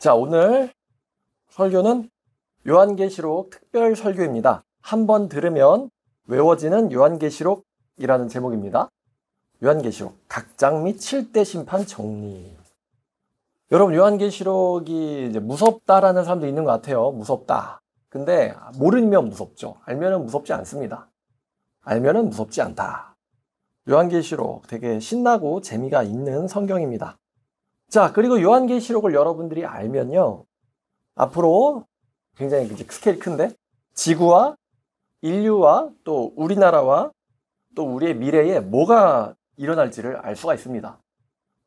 자, 오늘 설교는 요한계시록 특별 설교입니다. 한번 들으면 외워지는 요한계시록이라는 제목입니다. 요한계시록 각장 및 7대 심판 정리. 여러분, 요한계시록이 이제 무섭다라는 사람도 있는 것 같아요. 무섭다. 근데 모르면 무섭죠. 알면은 무섭지 않습니다. 알면은 무섭지 않다. 요한계시록 되게 신나고 재미가 있는 성경입니다. 자, 그리고 요한계시록을 여러분들이 알면요, 앞으로 굉장히 스케일이 큰데 지구와 인류와 또 우리나라와 또 우리의 미래에 뭐가 일어날지를 알 수가 있습니다.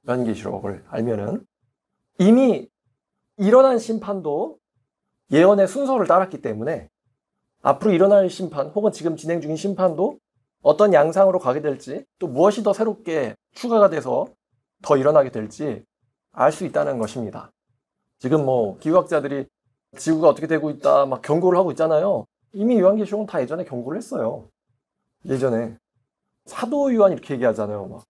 요한계시록을 알면은 이미 일어난 심판도 예언의 순서를 따랐기 때문에 앞으로 일어날 심판 혹은 지금 진행 중인 심판도 어떤 양상으로 가게 될지, 또 무엇이 더 새롭게 추가가 돼서 더 일어나게 될지 알 수 있다는 것입니다. 지금 기후학자들이 지구가 어떻게 되고 있다 막 경고를 하고 있잖아요. 이미 요한계시록은 다 예전에 경고를 했어요. 예전에 사도 요한 이렇게 얘기하잖아요.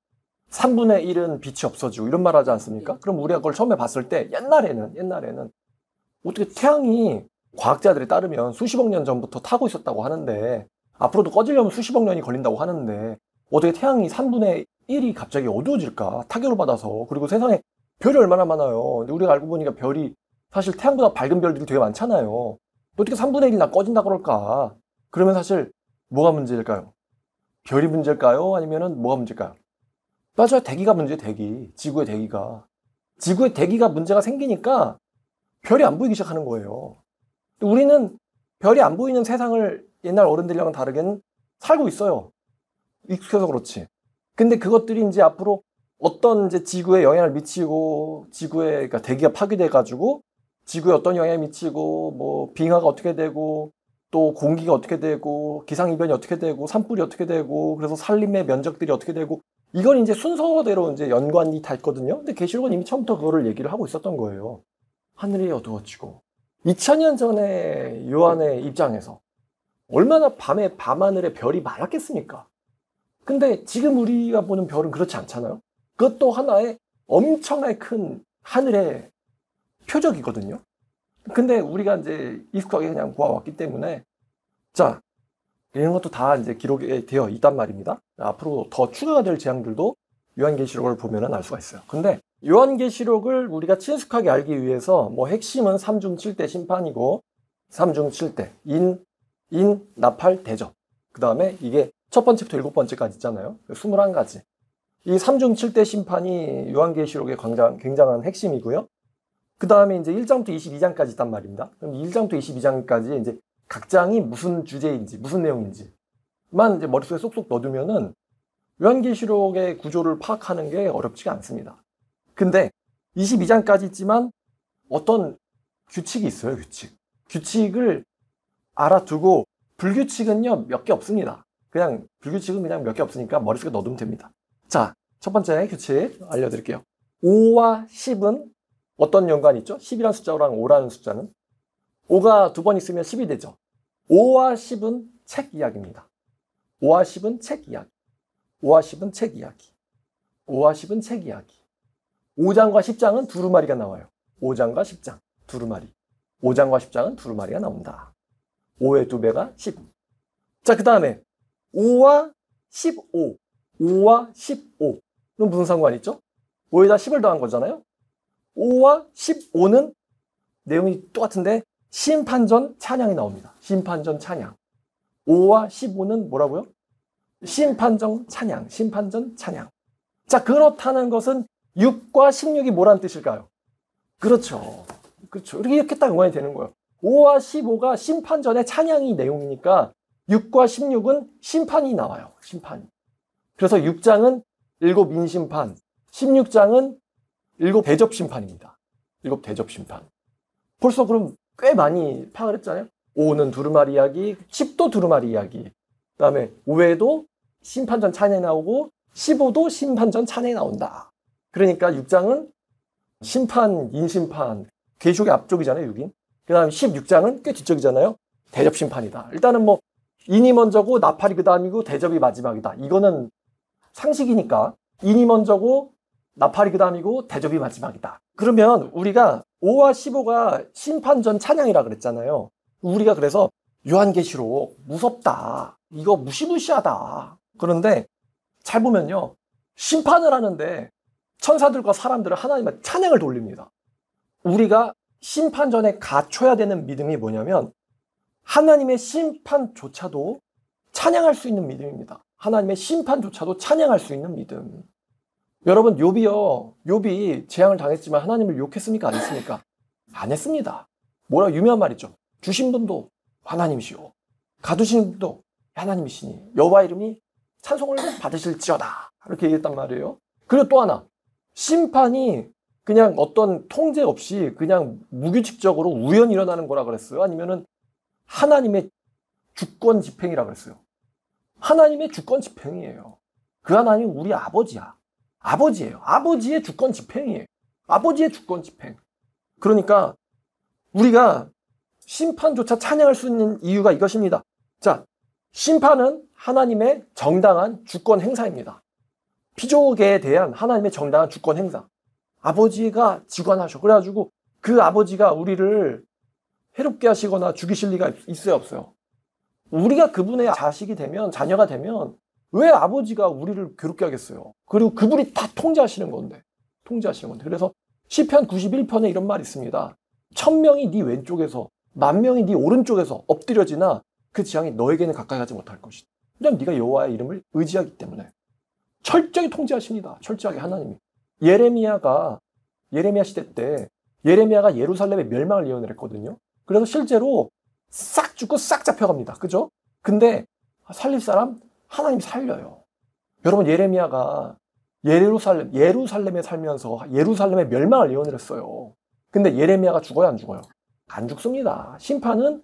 3분의 1은 빛이 없어지고 이런 말 하지 않습니까? 그럼 우리가 그걸 처음에 봤을 때 옛날에는 어떻게 태양이 과학자들에 따르면 수십억 년 전부터 타고 있었다고 하는데 앞으로도 꺼지려면 수십억 년이 걸린다고 하는데 어떻게 태양이 3분의 1이 갑자기 어두워질까? 타격을 받아서. 그리고 세상에 별이 얼마나 많아요. 근데 우리가 알고 보니까 별이 사실 태양보다 밝은 별들이 되게 많잖아요. 어떻게 3분의 1이 나 꺼진다 그럴까? 그러면 사실 뭐가 문제일까요? 별이 문제일까요? 아니면은 뭐가 문제일까요? 맞아요. 대기가 문제예요. 대기. 지구의 대기가. 지구의 대기가 문제가 생기니까 별이 안 보이기 시작하는 거예요. 우리는 별이 안 보이는 세상을 옛날 어른들이랑은 다르게 살고 있어요. 익숙해서 그렇지. 근데 그것들이 이제 앞으로 어떤 이제 지구에 영향을 미치고, 그러니까 대기가 파괴돼가지고, 지구에 어떤 영향을 미치고, 빙하가 어떻게 되고, 또 공기가 어떻게 되고, 기상이변이 어떻게 되고, 산불이 어떻게 되고, 그래서 산림의 면적들이 어떻게 되고, 이건 이제 순서대로 이제 연관이 다 있거든요. 근데 계시록은 이미 처음부터 그거를 얘기를 하고 있었던 거예요. 하늘이 어두워지고. 2000년 전에 요한의 입장에서 얼마나 밤하늘에 별이 많았겠습니까? 근데 지금 우리가 보는 별은 그렇지 않잖아요. 그것도 하나의 엄청나게 큰 하늘의 표적이거든요. 근데 우리가 이제 익숙하게 그냥 보아왔기 때문에, 자, 이런 것도 다 이제 기록에 되어 있단 말입니다. 앞으로 더 추가가 될 재앙들도 요한계시록을 보면은 알 수가 있어요. 근데 요한계시록을 우리가 친숙하게 알기 위해서 핵심은 3중 7대 심판이고, 3중 7대 인, 나팔, 대접. 그 다음에 이게 첫 번째부터 7번째까지 있잖아요. 21가지. 이 3중 7대 심판이 요한계시록의 굉장한 핵심이고요. 그 다음에 이제 1장부터 22장까지 있단 말입니다. 그럼 1장부터 22장까지 이제 각 장이 무슨 주제인지, 무슨 내용인지만 이제 머릿속에 쏙쏙 넣어두면은 요한계시록의 구조를 파악하는 게 어렵지가 않습니다. 근데 22장까지 있지만 어떤 규칙이 있어요, 규칙. 규칙을 알아두고 불규칙은요, 몇 개 없습니다. 불규칙은 그냥 몇 개 없으니까 머릿속에 넣어두면 됩니다. 자, 첫 번째 규칙 알려드릴게요. 5와 10은 어떤 연관이 있죠? 10이라는 숫자랑 5라는 숫자는 5가 두 번 있으면 10이 되죠. 5와 10은 책 이야기입니다. 5와 10은 책 이야기. 5와 10은 책 이야기. 5와 10은 책 이야기. 5장과 10장은 두루마리가 나와요. 5장과 10장 두루마리. 5장과 10장은 두루마리가 나온다. 5의 2배가 10. 자, 그 다음에 5와 15. 5와 15는 무슨 상관이 있죠? 5에다 10을 더한 거잖아요. 5와 15는 내용이 똑같은데 심판전 찬양이 나옵니다. 심판전 찬양. 5와 15는 뭐라고요? 심판전 찬양. 자, 그렇다는 것은 6과 16이 뭐라는 뜻일까요? 그렇죠. 이렇게 딱 연관이 되는 거예요. 5와 15가 심판전의 찬양이 내용이니까 6과 16은 심판이 나와요. 심판이. 그래서 6장은 7 인심판, 16장은 7 대접심판입니다. 7 대접심판. 벌써 그럼 꽤 많이 파악을 했잖아요. 5는 두루마리 이야기, 10도 두루마리 이야기. 그 다음에 5에도 심판전 찬양이 나오고 15도 심판전 찬양이 나온다. 그러니까 6장은 심판, 인심판, 계시록의 앞쪽이잖아요, 6인. 그 다음에 16장은 꽤 뒤쪽이잖아요. 대접심판이다. 일단은 인이 먼저고 나팔이 그 다음이고 대접이 마지막이다. 이거는 상식이니까 인이 먼저고 나팔이 그 다음이고 대접이 마지막이다. 그러면 우리가 5와 15가 심판 전 찬양이라 그랬잖아요. 우리가 그래서 요한계시록 무섭다. 이거 무시무시하다. 그런데 잘 보면요. 심판을 하는데 천사들과 사람들은 하나님의 찬양을 돌립니다. 우리가 심판 전에 갖춰야 되는 믿음이 뭐냐면 하나님의 심판조차도 찬양할 수 있는 믿음입니다. 하나님의 심판조차도 찬양할 수 있는 믿음. 여러분, 욥이 재앙을 당했지만 하나님을 욕했습니까? 안 했습니까? 안 했습니다. 뭐라 유명한 말이죠. 주신 분도 하나님이시오. 가두신 분도 하나님이시니 여호와 이름이 찬송을 받으실지어다. 이렇게 얘기했단 말이에요. 그리고 또 하나, 심판이 그냥 어떤 통제 없이 그냥 무규칙적으로 우연히 일어나는 거라 그랬어요? 아니면은 하나님의 주권 집행이라 그랬어요? 하나님의 주권 집행이에요. 그 하나님 우리 아버지야. 아버지예요. 아버지의 주권 집행이에요. 아버지의 주권 집행. 그러니까 우리가 심판조차 찬양할 수 있는 이유가 이것입니다. 자, 심판은 하나님의 정당한 주권 행사입니다. 피조계에 대한 하나님의 정당한 주권 행사. 아버지가 지관하셔. 그래가지고 그 아버지가 우리를 해롭게 하시거나 죽이실 리가 있어요, 없어요? 우리가 그분의 자식이 되면, 자녀가 되면 왜 아버지가 우리를 괴롭게 하겠어요? 그리고 그분이 다 통제하시는 건데. 그래서 시편 91편에 이런 말이 있습니다. 1000명이 네 왼쪽에서 10,000명이 네 오른쪽에서 엎드려지나 그 재앙이 너에게는 가까이 가지 못할 것이다. 왜냐하면 네가 여호와의 이름을 의지하기 때문에. 철저히 통제하십니다. 철저하게 하나님이. 예레미야 시대 때 예레미야가 예루살렘의 멸망을 예언을 했거든요. 그래서 실제로 싹 죽고 싹 잡혀갑니다. 그죠? 근데 살릴 사람 하나님 살려요. 여러분, 예레미야가 예루살렘에 살면서 예루살렘의 멸망을 예언을 했어요. 근데 예레미야가 죽어요, 안 죽어요? 안 죽습니다. 심판은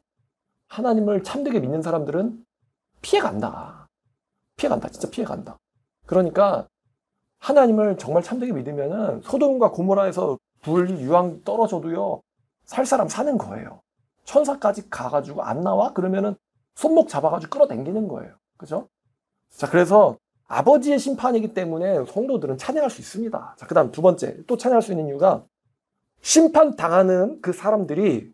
하나님을 참되게 믿는 사람들은 피해간다. 진짜 피해간다. 그러니까 하나님을 정말 참되게 믿으면은 소돔과 고모라에서 불 유황 떨어져도요, 살 사람 사는 거예요. 천사까지 가가지고 안 나와? 그러면은 손목 잡아가지고 끌어당기는 거예요. 그죠? 자, 그래서 아버지의 심판이기 때문에 성도들은 찬양할 수 있습니다. 자, 그 다음 두 번째, 또 찬양할 수 있는 이유가 심판당하는 그 사람들이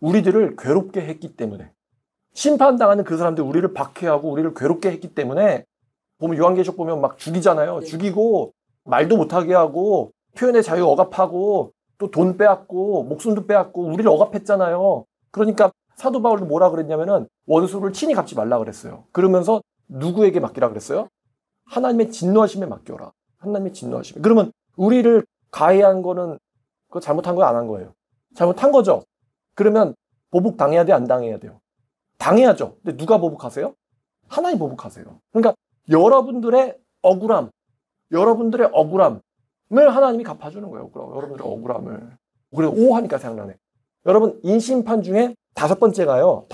우리들을 괴롭게 했기 때문에, 심판당하는 그 사람들이 우리를 박해하고 우리를 괴롭게 했기 때문에, 보면 요한계시록 보면 막 죽이잖아요. 죽이고 말도 못하게 하고 표현의 자유 억압하고 또 돈 빼앗고 목숨도 빼앗고 우리를 억압했잖아요. 그러니까 사도 바울도 뭐라 그랬냐면은 원수를 친히 갚지 말라 그랬어요. 그러면서 누구에게 맡기라 그랬어요? 하나님의 진노하심에 맡겨라. 하나님의 진노하심에. 그러면 우리를 가해한 거는 그거 잘못한 거야, 안 한 거예요? 잘못한 거죠. 그러면 보복 당해야 돼, 안 당해야 돼요? 당해야죠. 근데 누가 보복하세요? 하나님 보복하세요. 그러니까 여러분들의 억울함을 하나님이 갚아주는 거예요. 여러분들의 억울함을. 그래서 오 하니까 생각나네. 여러분, 인심판 중에 다섯 번째가요.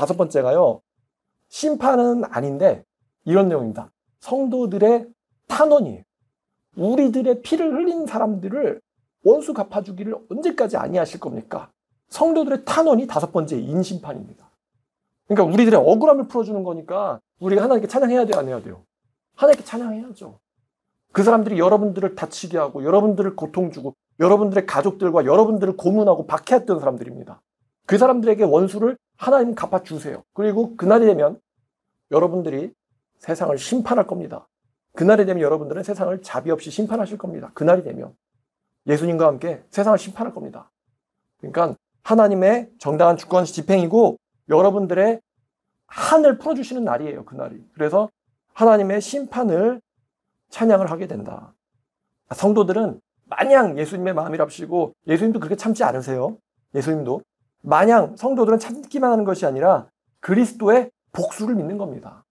심판은 아닌데 이런 내용입니다. 성도들의 탄원이에요. 우리들의 피를 흘린 사람들을 원수 갚아주기를 언제까지 아니하실 겁니까? 성도들의 탄원이 다섯 번째 인심판입니다. 그러니까 우리들의 억울함을 풀어주는 거니까 우리가 하나님께 찬양해야 돼요, 안 해야 돼요? 하나님께 찬양해야죠. 그 사람들이 여러분들을 다치게 하고 여러분들을 고통 주고 여러분들의 가족들과 여러분들을 고문하고 박해했던 사람들입니다. 그 사람들에게 원수를 하나님 갚아주세요. 그리고 그날이 되면 여러분들이 세상을 심판할 겁니다. 그날이 되면 여러분들은 세상을 자비 없이 심판하실 겁니다. 그날이 되면 예수님과 함께 세상을 심판할 겁니다. 그러니까 하나님의 정당한 주권 집행이고 여러분들의 한을 풀어주시는 날이에요. 그날이. 그래서 하나님의 심판을 찬양을 하게 된다. 성도들은 마냥 예수님의 마음이랍시고, 예수님도 그렇게 참지 않으세요. 예수님도 마냥 성도들은 참기만 하는 것이 아니라 그리스도의 복수를 믿는 겁니다.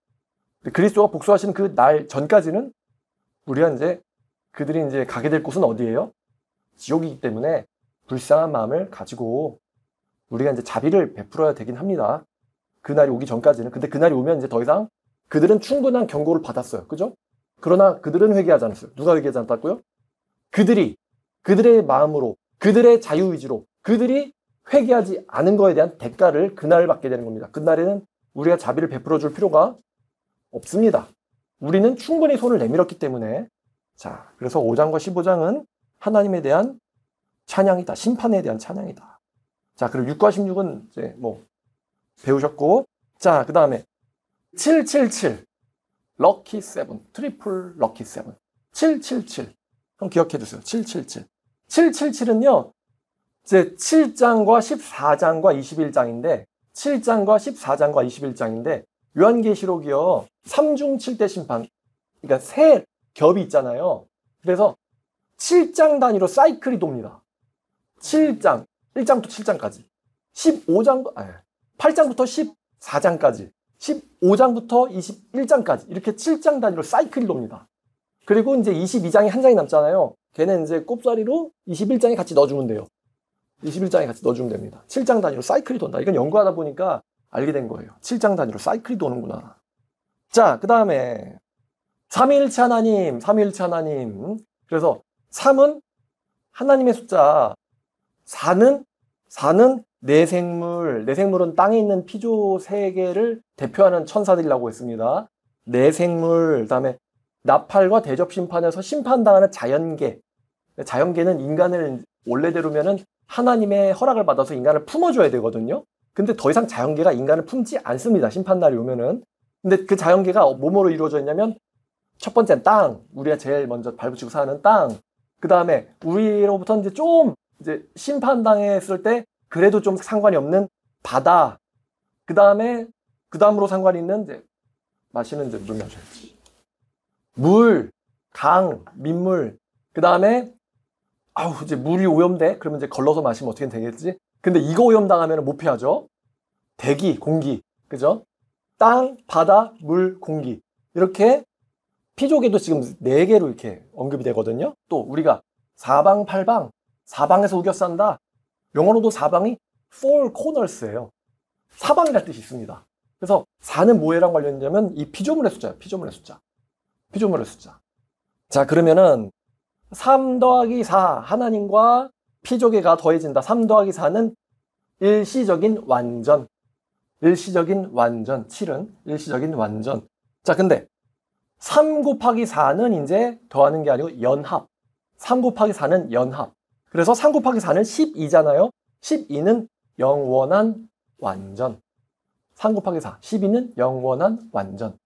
그리스도가 복수하시는 그 날 전까지는 우리가 그들이 가게 될 곳은 어디예요? 지옥이기 때문에 불쌍한 마음을 가지고 우리가 자비를 베풀어야 되긴 합니다. 그날이 오기 전까지는. 근데 그날이 오면 더 이상 그들은 충분한 경고를 받았어요. 그죠? 그러나 그들은 회개하지 않았어요. 누가 회개하지 않았다고요? 그들의 마음으로, 그들의 자유의지로, 그들이 회개하지 않은 거에 대한 대가를 그날 받게 되는 겁니다. 그날에는 우리가 자비를 베풀어 줄 필요가 없습니다. 우리는 충분히 손을 내밀었기 때문에. 자, 그래서 5장과 15장은 하나님에 대한 찬양이다. 심판에 대한 찬양이다. 자, 그리고 6과 16은 이제 뭐 배우셨고, 자, 그 다음에 777 럭키 세븐, 트리플 럭키 세븐, 777 한번 기억해 주세요. 777. 777은요, 이제 7장과 14장과 21장인데 7장과 14장과 21장인데 요한계시록이요 3중 7대 심판, 그러니까 세 겹이 있잖아요. 그래서 7장 단위로 사이클이 돕니다. 7장, 1장부터 7장까지 8장부터 14장까지 15장부터 21장까지 이렇게 7장 단위로 사이클이 돕니다. 그리고 이제 22장이 한 장이 남잖아요. 걔는 이제 꼽사리로 21장에 같이 넣어주면 돼요. 21장에 같이 넣어주면 됩니다. 7장 단위로 사이클이 돈다. 이건 연구하다 보니까 알게 된 거예요. 7장 단위로 사이클이 도는구나. 자, 그 다음에 삼위일체 하나님, 삼위일체 하나님. 그래서 3은 하나님의 숫자, 4는 내생물, 내생물은 땅에 있는 피조 세계를 대표하는 천사들이라고 했습니다. 내생물, 그 다음에 나팔과 대접심판에서 심판당하는 자연계. 자연계는 인간을 원래대로면은 하나님의 허락을 받아서 인간을 품어줘야 되거든요. 근데 더 이상 자연계가 인간을 품지 않습니다. 심판날이 오면은. 근데 그 자연계가 뭐뭐로 이루어져 있냐면 첫 번째는 땅. 우리가 제일 먼저 발붙이고 사는 땅. 그 다음에 우리로부터 이제 좀 이제 심판당했을 때 그래도 좀 상관이 없는 바다. 그 다음으로 상관이 있는 이제 마시는 이제 물 마셔야지. 물, 강, 민물. 그 다음에 이제 물이 오염돼? 그러면 이제 걸러서 마시면 어떻게 되겠지? 근데 이거 오염당하면 못 피하죠? 대기, 공기. 그죠? 땅, 바다, 물, 공기. 이렇게 피조계도 지금 4개로 이렇게 언급이 되거든요. 또 우리가 사방팔방, 사방에서 우겨싼다. 영어로도 사방이 four corners예요. 사방이라는 뜻이 있습니다. 그래서 4는 뭐에랑 관련이냐면 이 피조물의 숫자예요. 피조물의 숫자. 피조물의 숫자. 자, 그러면은 3 더하기 4 하나님과 피조계가 더해진다. 3 더하기 4는 일시적인 완전. 일시적인 완전. 7은 일시적인 완전. 자, 근데 3 곱하기 4는 이제 더하는 게 아니고 연합. 3 곱하기 4는 연합. 그래서 3 곱하기 4는 12잖아요. 12는 영원한 완전. 3 곱하기 4, 12는 영원한 완전.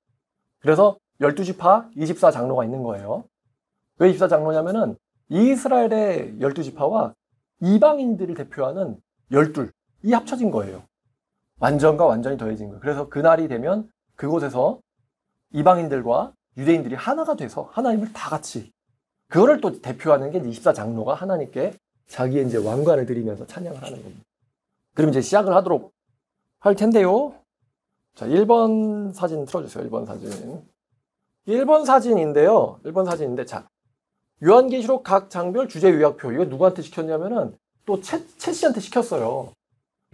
그래서 12지파 24장로가 있는 거예요. 왜 24장로냐면은 이스라엘의 12지파와 이방인들을 대표하는 12, 이 합쳐진 거예요. 완전과 완전이 더해진 거예요. 그래서 그날이 되면 그곳에서 이방인들과 유대인들이 하나가 돼서 하나님을 다 같이, 그거를 또 대표하는 게 24장로가 하나님께 자기의 이제 왕관을 드리면서 찬양을 하는 겁니다. 그럼 이제 시작을 하도록 할 텐데요. 자, 1번 사진 틀어주세요. 1번 사진. 1번 사진인데요. 1번 사진인데, 자, 요한계시록 각 장별 주제 요약표. 이거 누구한테 시켰냐면은 또 채 씨한테 시켰어요.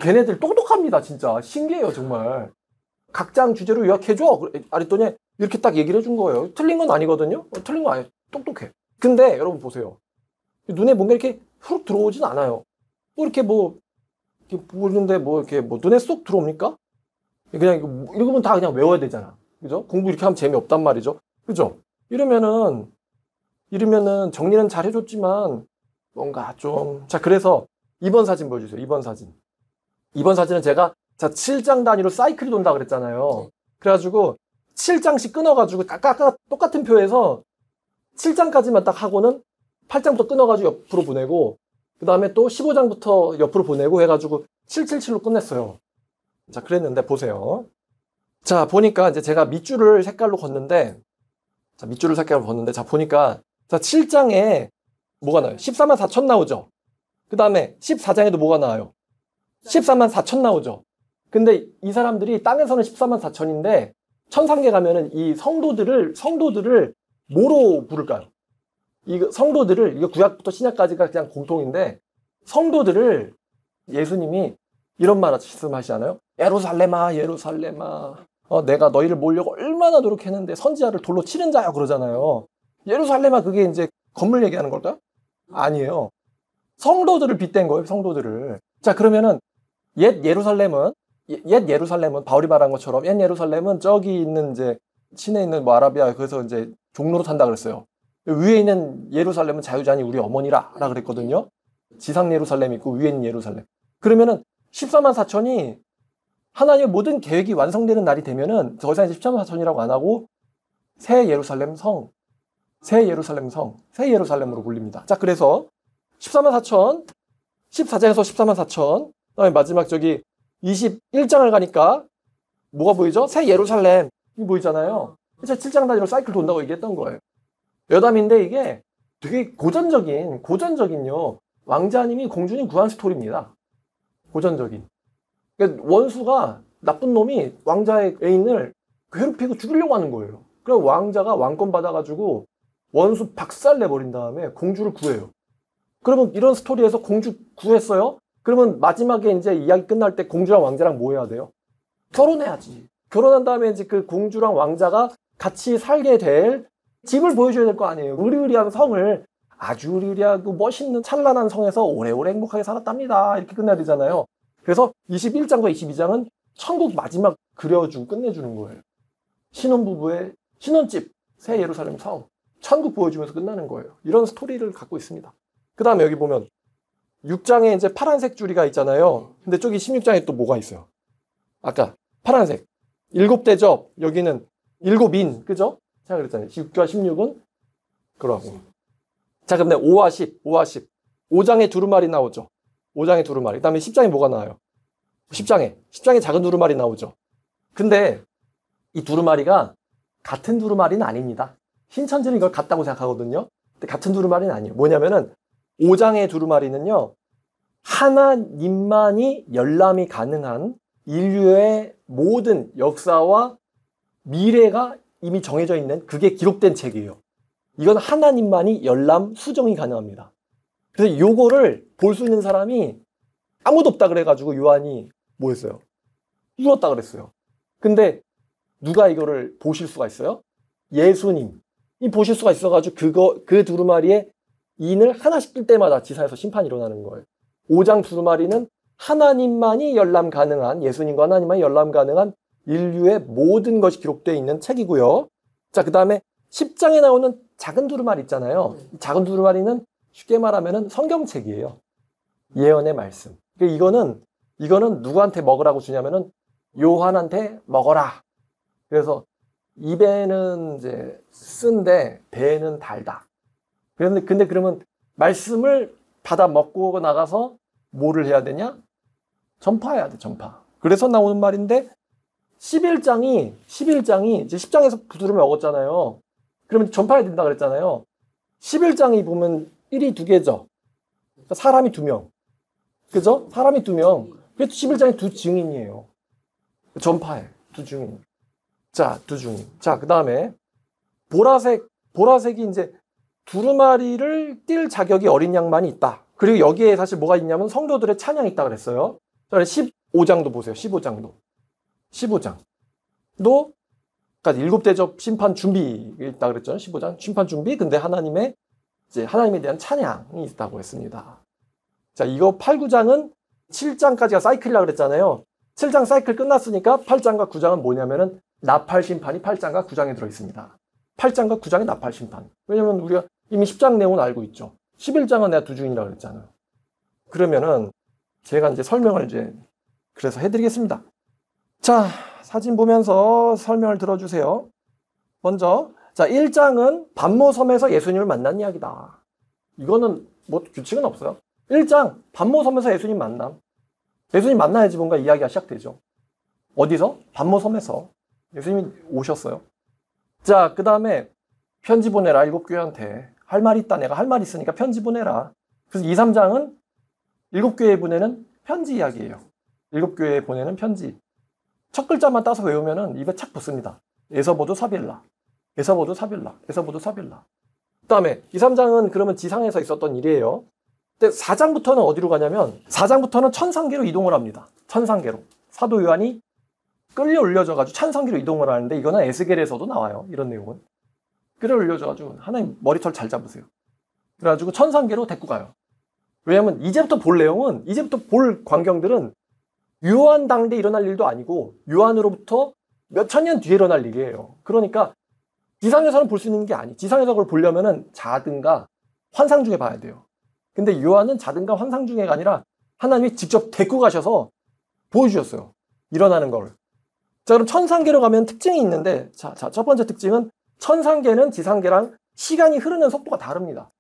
걔네들 똑똑합니다. 진짜 신기해요. 정말. 각 장 주제로 요약해줘. 그랬더니 이렇게 딱 얘기를 해준 거예요. 틀린 건 아니거든요. 틀린 거 아니에요. 똑똑해. 근데 여러분 보세요. 눈에 뭔가 이렇게 훅 들어오진 않아요. 이렇게 보는데 이렇게 눈에 쏙 들어옵니까? 그냥 읽으면 다 그냥 외워야 되잖아. 그죠? 공부 이렇게 하면 재미없단 말이죠. 그죠? 이러면은 정리는 잘 해줬지만 뭔가 좀. 자, 그래서 2번 사진 보여주세요. 2번 사진. 2번 사진은 제가 7장 단위로 사이클이 돈다 그랬잖아요. 그래가지고 7장씩 끊어가지고 아까 똑같은 표에서 7장까지만 딱 하고는 8장부터 끊어가지고 옆으로 보내고, 그 다음에 또 15장부터 옆으로 보내고 해가지고 777로 끝냈어요. 자, 그랬는데 보세요. 자, 보니까 이제 제가 밑줄을 색깔로 걷는데, 자, 보니까, 자, 7장에 뭐가 나와요? 14만 4천 나오죠? 그 다음에 14장에도 뭐가 나와요? 14만 4천 나오죠? 근데 이 사람들이 땅에서는 14만 4천인데, 천상계 가면은 이 성도들을 뭐로 부를까요? 이거 구약부터 신약까지가 그냥 공통인데, 성도들을 예수님이 이런 말씀하시잖아요. 예루살렘아, 예루살렘아. 내가 너희를 모으려고 얼마나 노력했는데 선지자를 돌로 치는 자야 그러잖아요. 예루살렘아, 그게 이제 건물 얘기하는 걸까요? 아니에요. 성도들을 빗댄 거예요, 성도들을. 자, 그러면은 옛 예루살렘은 바울이 말한 것처럼 옛 예루살렘은 저기 있는 이제 시내에 있는 아라비아, 그래서 이제 종로로 탄다 그랬어요. 위에 있는 예루살렘은 자유자니 우리 어머니라 그랬거든요. 지상 예루살렘이 있고 위에 있는 예루살렘. 그러면은 14만 4천이 하나님의 모든 계획이 완성되는 날이 되면은 더 이상 이제 14만 4천이라고 안 하고 새 예루살렘 성, 새 예루살렘 성, 새 예루살렘으로 불립니다. 자, 그래서 14만 4천, 14장에서 14만 4천, 그다음에 마지막 저기 21장을 가니까 뭐가 보이죠? 새 예루살렘이 보이잖아요. 7장 단위로 사이클 돈다고 얘기했던 거예요. 여담인데 이게 되게 고전적인요. 왕자님이 공주님 구한 스토리입니다. 고전적인. 그러니까 원수가 나쁜 놈이 왕자의 애인을 괴롭히고 죽이려고 하는 거예요. 그래서 왕자가 왕권 받아가지고 원수 박살내버린 다음에 공주를 구해요. 그러면 이런 스토리에서 공주 구했어요? 그러면 마지막에 이제 이야기 끝날 때 공주랑 왕자랑 뭐 해야 돼요? 결혼해야지. 결혼한 다음에 이제 그 공주랑 왕자가 같이 살게 될 집을 보여줘야 될 거 아니에요. 으리으리한 성을 아주 으리으리하고 멋있는 찬란한 성에서 오래오래 행복하게 살았답니다. 이렇게 끝내야 되잖아요. 그래서 21장과 22장은 천국 마지막 그려주고 끝내주는 거예요. 신혼부부의 신혼집, 새 예루살렘 성, 천국 보여주면서 끝나는 거예요. 이런 스토리를 갖고 있습니다. 그 다음에 여기 보면 6장에 이제 파란색 줄이가 있잖아요. 근데 저기 16장에 또 뭐가 있어요? 아까 파란색. 7대접, 여기는 7인, 그죠? 제가 그랬잖아요. 6과 16은 그러고. 자, 그럼 5와 10, 5와 10. 5장에 두루마리 나오죠. 5장에 두루마리. 그 다음에 10장에 뭐가 나와요? 10장에 작은 두루마리 나오죠. 근데 이 두루마리가 같은 두루마리는 아닙니다. 신천지는 이걸 같다고 생각하거든요. 근데 같은 두루마리는 아니에요. 뭐냐면은 5장의 두루마리는요. 하나님만이 열람이 가능한 인류의 모든 역사와 미래가 이미 정해져 있는 그게 기록된 책이에요. 이건 하나님만이 열람, 수정이 가능합니다. 그래서 요거를 볼 수 있는 사람이 아무도 없다 그래가지고 요한이 뭐 했어요? 울었다 그랬어요. 근데 누가 이거를 보실 수가 있어요? 예수님이 보실 수가 있어가지고 그 두루마리에 인을 하나씩 뜰 때마다 지상에서 심판이 일어나는 거예요. 5장 두루마리는 하나님만이 열람 가능한, 예수님과 하나님만이 열람 가능한 인류의 모든 것이 기록되어 있는 책이고요. 자, 그 다음에 10장에 나오는 작은 두루마리 있잖아요. 작은 두루마리는 쉽게 말하면 성경책이에요. 예언의 말씀. 이거는 누구한테 먹으라고 주냐면은 요한한테 먹어라. 그래서 입에는 이제 쓴데 배는 달다. 근데 그러면 말씀을 받아 먹고 나가서 뭐를 해야 되냐? 전파해야 돼, 전파. 그래서 나오는 말인데 11장이 이제 10장에서 부두를 먹었잖아요. 그러면 전파해야 된다 그랬잖아요. 11장이 보면 1이 2개죠. 사람이 2명. 그죠? 사람이 2명. 그래서 11장에 2 증인이에요. 전파해. 2 증인. 자, 2 증인. 자, 그 다음에 보라색이 이제 두루마리를 띌 자격이 어린 양만이 있다. 그리고 여기에 사실 뭐가 있냐면 성도들의 찬양이 있다 그랬어요. 15장도 보세요. 15장도. 15장도 그러니까 7대접 심판 준비 있다 그랬죠. 15장 심판 준비. 근데 하나님에 대한 찬양이 있다고 했습니다. 자, 이거 8, 9장은 7장까지가 사이클이라 그랬잖아요. 7장 사이클 끝났으니까 8장과 9장은 뭐냐면은 나팔 심판이 8장과 9장에 들어 있습니다. 8장과 9장의 나팔 심판. 왜냐면 우리가 이미 10장 내용은 알고 있죠. 11장은 내가 2 중이라고 그랬잖아요. 그러면은 제가 이제 설명을 그래서 해드리겠습니다. 자, 사진 보면서 설명을 들어주세요. 먼저, 자, 1장은 반모섬에서 예수님을 만난 이야기다. 이거는 뭐 규칙은 없어요. 1장, 반모섬에서 예수님 만남. 예수님 만나야지 뭔가 이야기가 시작되죠. 어디서? 반모섬에서. 예수님이 오셨어요. 자, 그 다음에 편지 보내라, 7교회한테. 할 말이 있다. 내가 할 말이 있으니까 편지 보내라. 그래서 2, 3장은 7교회에 보내는 편지 이야기예요. 7교회에 보내는 편지. 첫 글자만 따서 외우면은 입에 착 붙습니다. 에서보도 사빌라. 에서보도 사빌라. 에서보도 사빌라. 그 다음에 2, 3장은 그러면 지상에서 있었던 일이에요. 근데 4장부터는 어디로 가냐면 4장부터는 천상계로 이동을 합니다. 천상계로. 사도 요한이 끌려 올려져가지고 천상계로 이동을 하는데 이거는 에스겔에서도 나와요. 이런 내용은. 끌려 올려져가지고 하나님 머리털 잘 잡으세요. 그래가지고 천상계로 데리고 가요. 왜냐면 이제부터 볼 광경들은 요한 당대에 일어날 일도 아니고 요한으로부터 몇천 년 뒤에 일어날 일이에요. 그러니까 지상에서는 볼 수 있는 게 아니에요. 지상에서 그걸 보려면은 자든가 환상 중에 봐야 돼요. 근데 요한은 자든가 환상 중에가 아니라 하나님이 직접 데리고 가셔서 보여주셨어요. 일어나는 걸. 자, 그럼 천상계로 가면 특징이 있는데, 자, 첫 번째 특징은 천상계는 지상계랑 시간이 흐르는 속도가 다릅니다.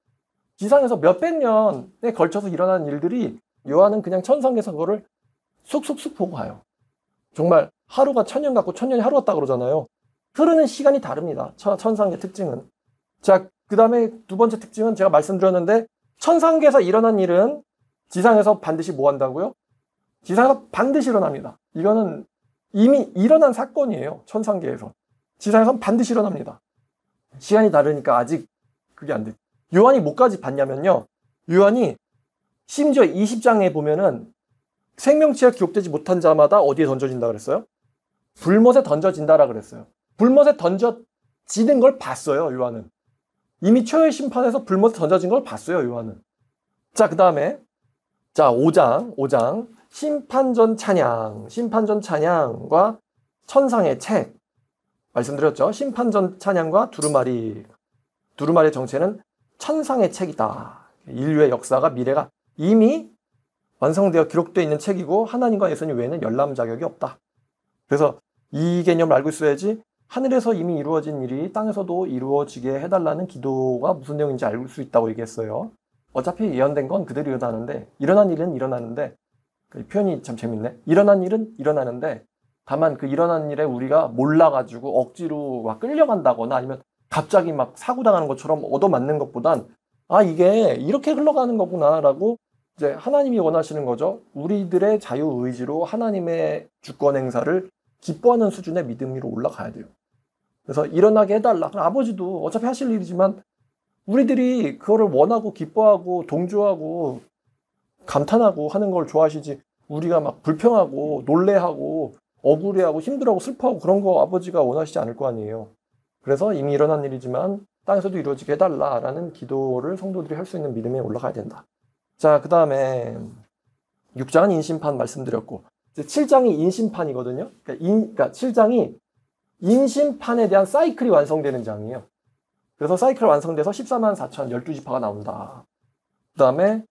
지상에서 몇백 년에 걸쳐서 일어나는 일들이 요한은 그냥 천상계에서 그거를 쑥쑥쑥 보고 가요. 정말 하루가 천년 같고 천년이 하루 같다 그러잖아요. 흐르는 시간이 다릅니다. 천상계 특징은. 자, 그 다음에 두 번째 특징은 제가 말씀드렸는데, 천상계에서 일어난 일은 지상에서 반드시 뭐 한다고요? 지상에서 반드시 일어납니다. 이거는 이미 일어난 사건이에요. 천상계에서. 지상에서는 반드시 일어납니다. 시간이 다르니까 아직 그게 안 돼. 요한이 뭐까지 봤냐면요. 요한이 심지어 20장에 보면은 생명체가 기록되지 못한 자마다 어디에 던져진다 그랬어요? 불못에 던져진다라 그랬어요. 불못에 던져지는 걸 봤어요, 요한은. 이미 최후의 심판에서 불못에 던져진 걸 봤어요, 요한은. 자, 그 다음에, 자, 5장. 심판전 찬양과 천상의 책. 말씀드렸죠? 심판전 찬양과 두루마리의 정체는 천상의 책이다. 인류의 역사가, 미래가 이미 완성되어 기록되어 있는 책이고, 하나님과 예수님 외에는 열람 자격이 없다. 그래서 이 개념을 알고 있어야지 하늘에서 이미 이루어진 일이 땅에서도 이루어지게 해달라는 기도가 무슨 내용인지 알 수 있다고 얘기했어요. 어차피 예언된 건 그대로 일어나는데, 일어난 일은 일어나는데, 그 표현이 참 재밌네. 일어난 일은 일어나는데, 다만 그 일어난 일에 우리가 몰라가지고 억지로 막 끌려간다거나 아니면 갑자기 막 사고당하는 것처럼 얻어맞는 것보단, 아, 이게 이렇게 흘러가는 거구나라고 이제 하나님이 원하시는 거죠. 우리들의 자유의지로 하나님의 주권 행사를 기뻐하는 수준의 믿음 위로 올라가야 돼요. 그래서 일어나게 해달라. 아버지도 어차피 하실 일이지만 우리들이 그거를 원하고 기뻐하고 동조하고 감탄하고 하는 걸 좋아하시지, 우리가 막 불평하고 놀래하고 억울해하고 힘들어하고 슬퍼하고 그런 거 아버지가 원하시지 않을 거 아니에요. 그래서 이미 일어난 일이지만 땅에서도 이루어지게 해달라라는 기도를 성도들이 할 수 있는 믿음에 올라가야 된다. 자, 그 다음에 6장은 인심판 말씀드렸고, 이제 7장이 인심판이거든요. 그러니까 7장이 인심판에 대한 사이클이 완성되는 장이에요. 그래서 사이클 완성돼서 14만 4천 12지파가 나온다. 그 다음에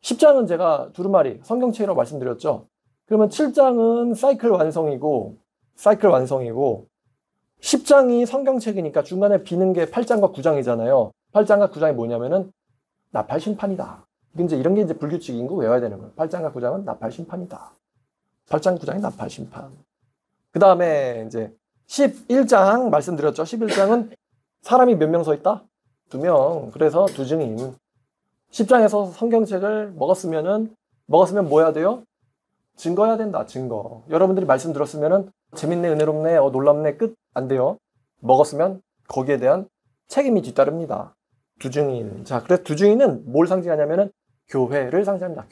10장은 제가 두루마리 성경책이라고 말씀드렸죠. 그러면 7장은 사이클 완성이고 10장이 성경책이니까 중간에 비는 게 8장과 9장이잖아요. 8장과 9장이 뭐냐면은 나팔 심판이다. 이제 이런 게 이제 불규칙인 거 외워야 되는 거예요. 8장과 9장은 나팔 심판이다. 8장, 9장이 나팔 심판. 그 다음에 이제 11장 말씀드렸죠. 11장은 사람이 몇 명 서 있다? 2명. 그래서 두 증인. 10장에서 성경책을 먹었으면 뭐 해야 돼요? 증거해야 된다. 증거. 여러분들이 말씀 들었으면은 재밌네, 은혜롭네, 놀랍네, 끝. 안 돼요. 먹었으면 거기에 대한 책임이 뒤따릅니다. 두 증인. 자, 그래서 두 증인은 뭘 상징하냐면은 교회를 상징합니다.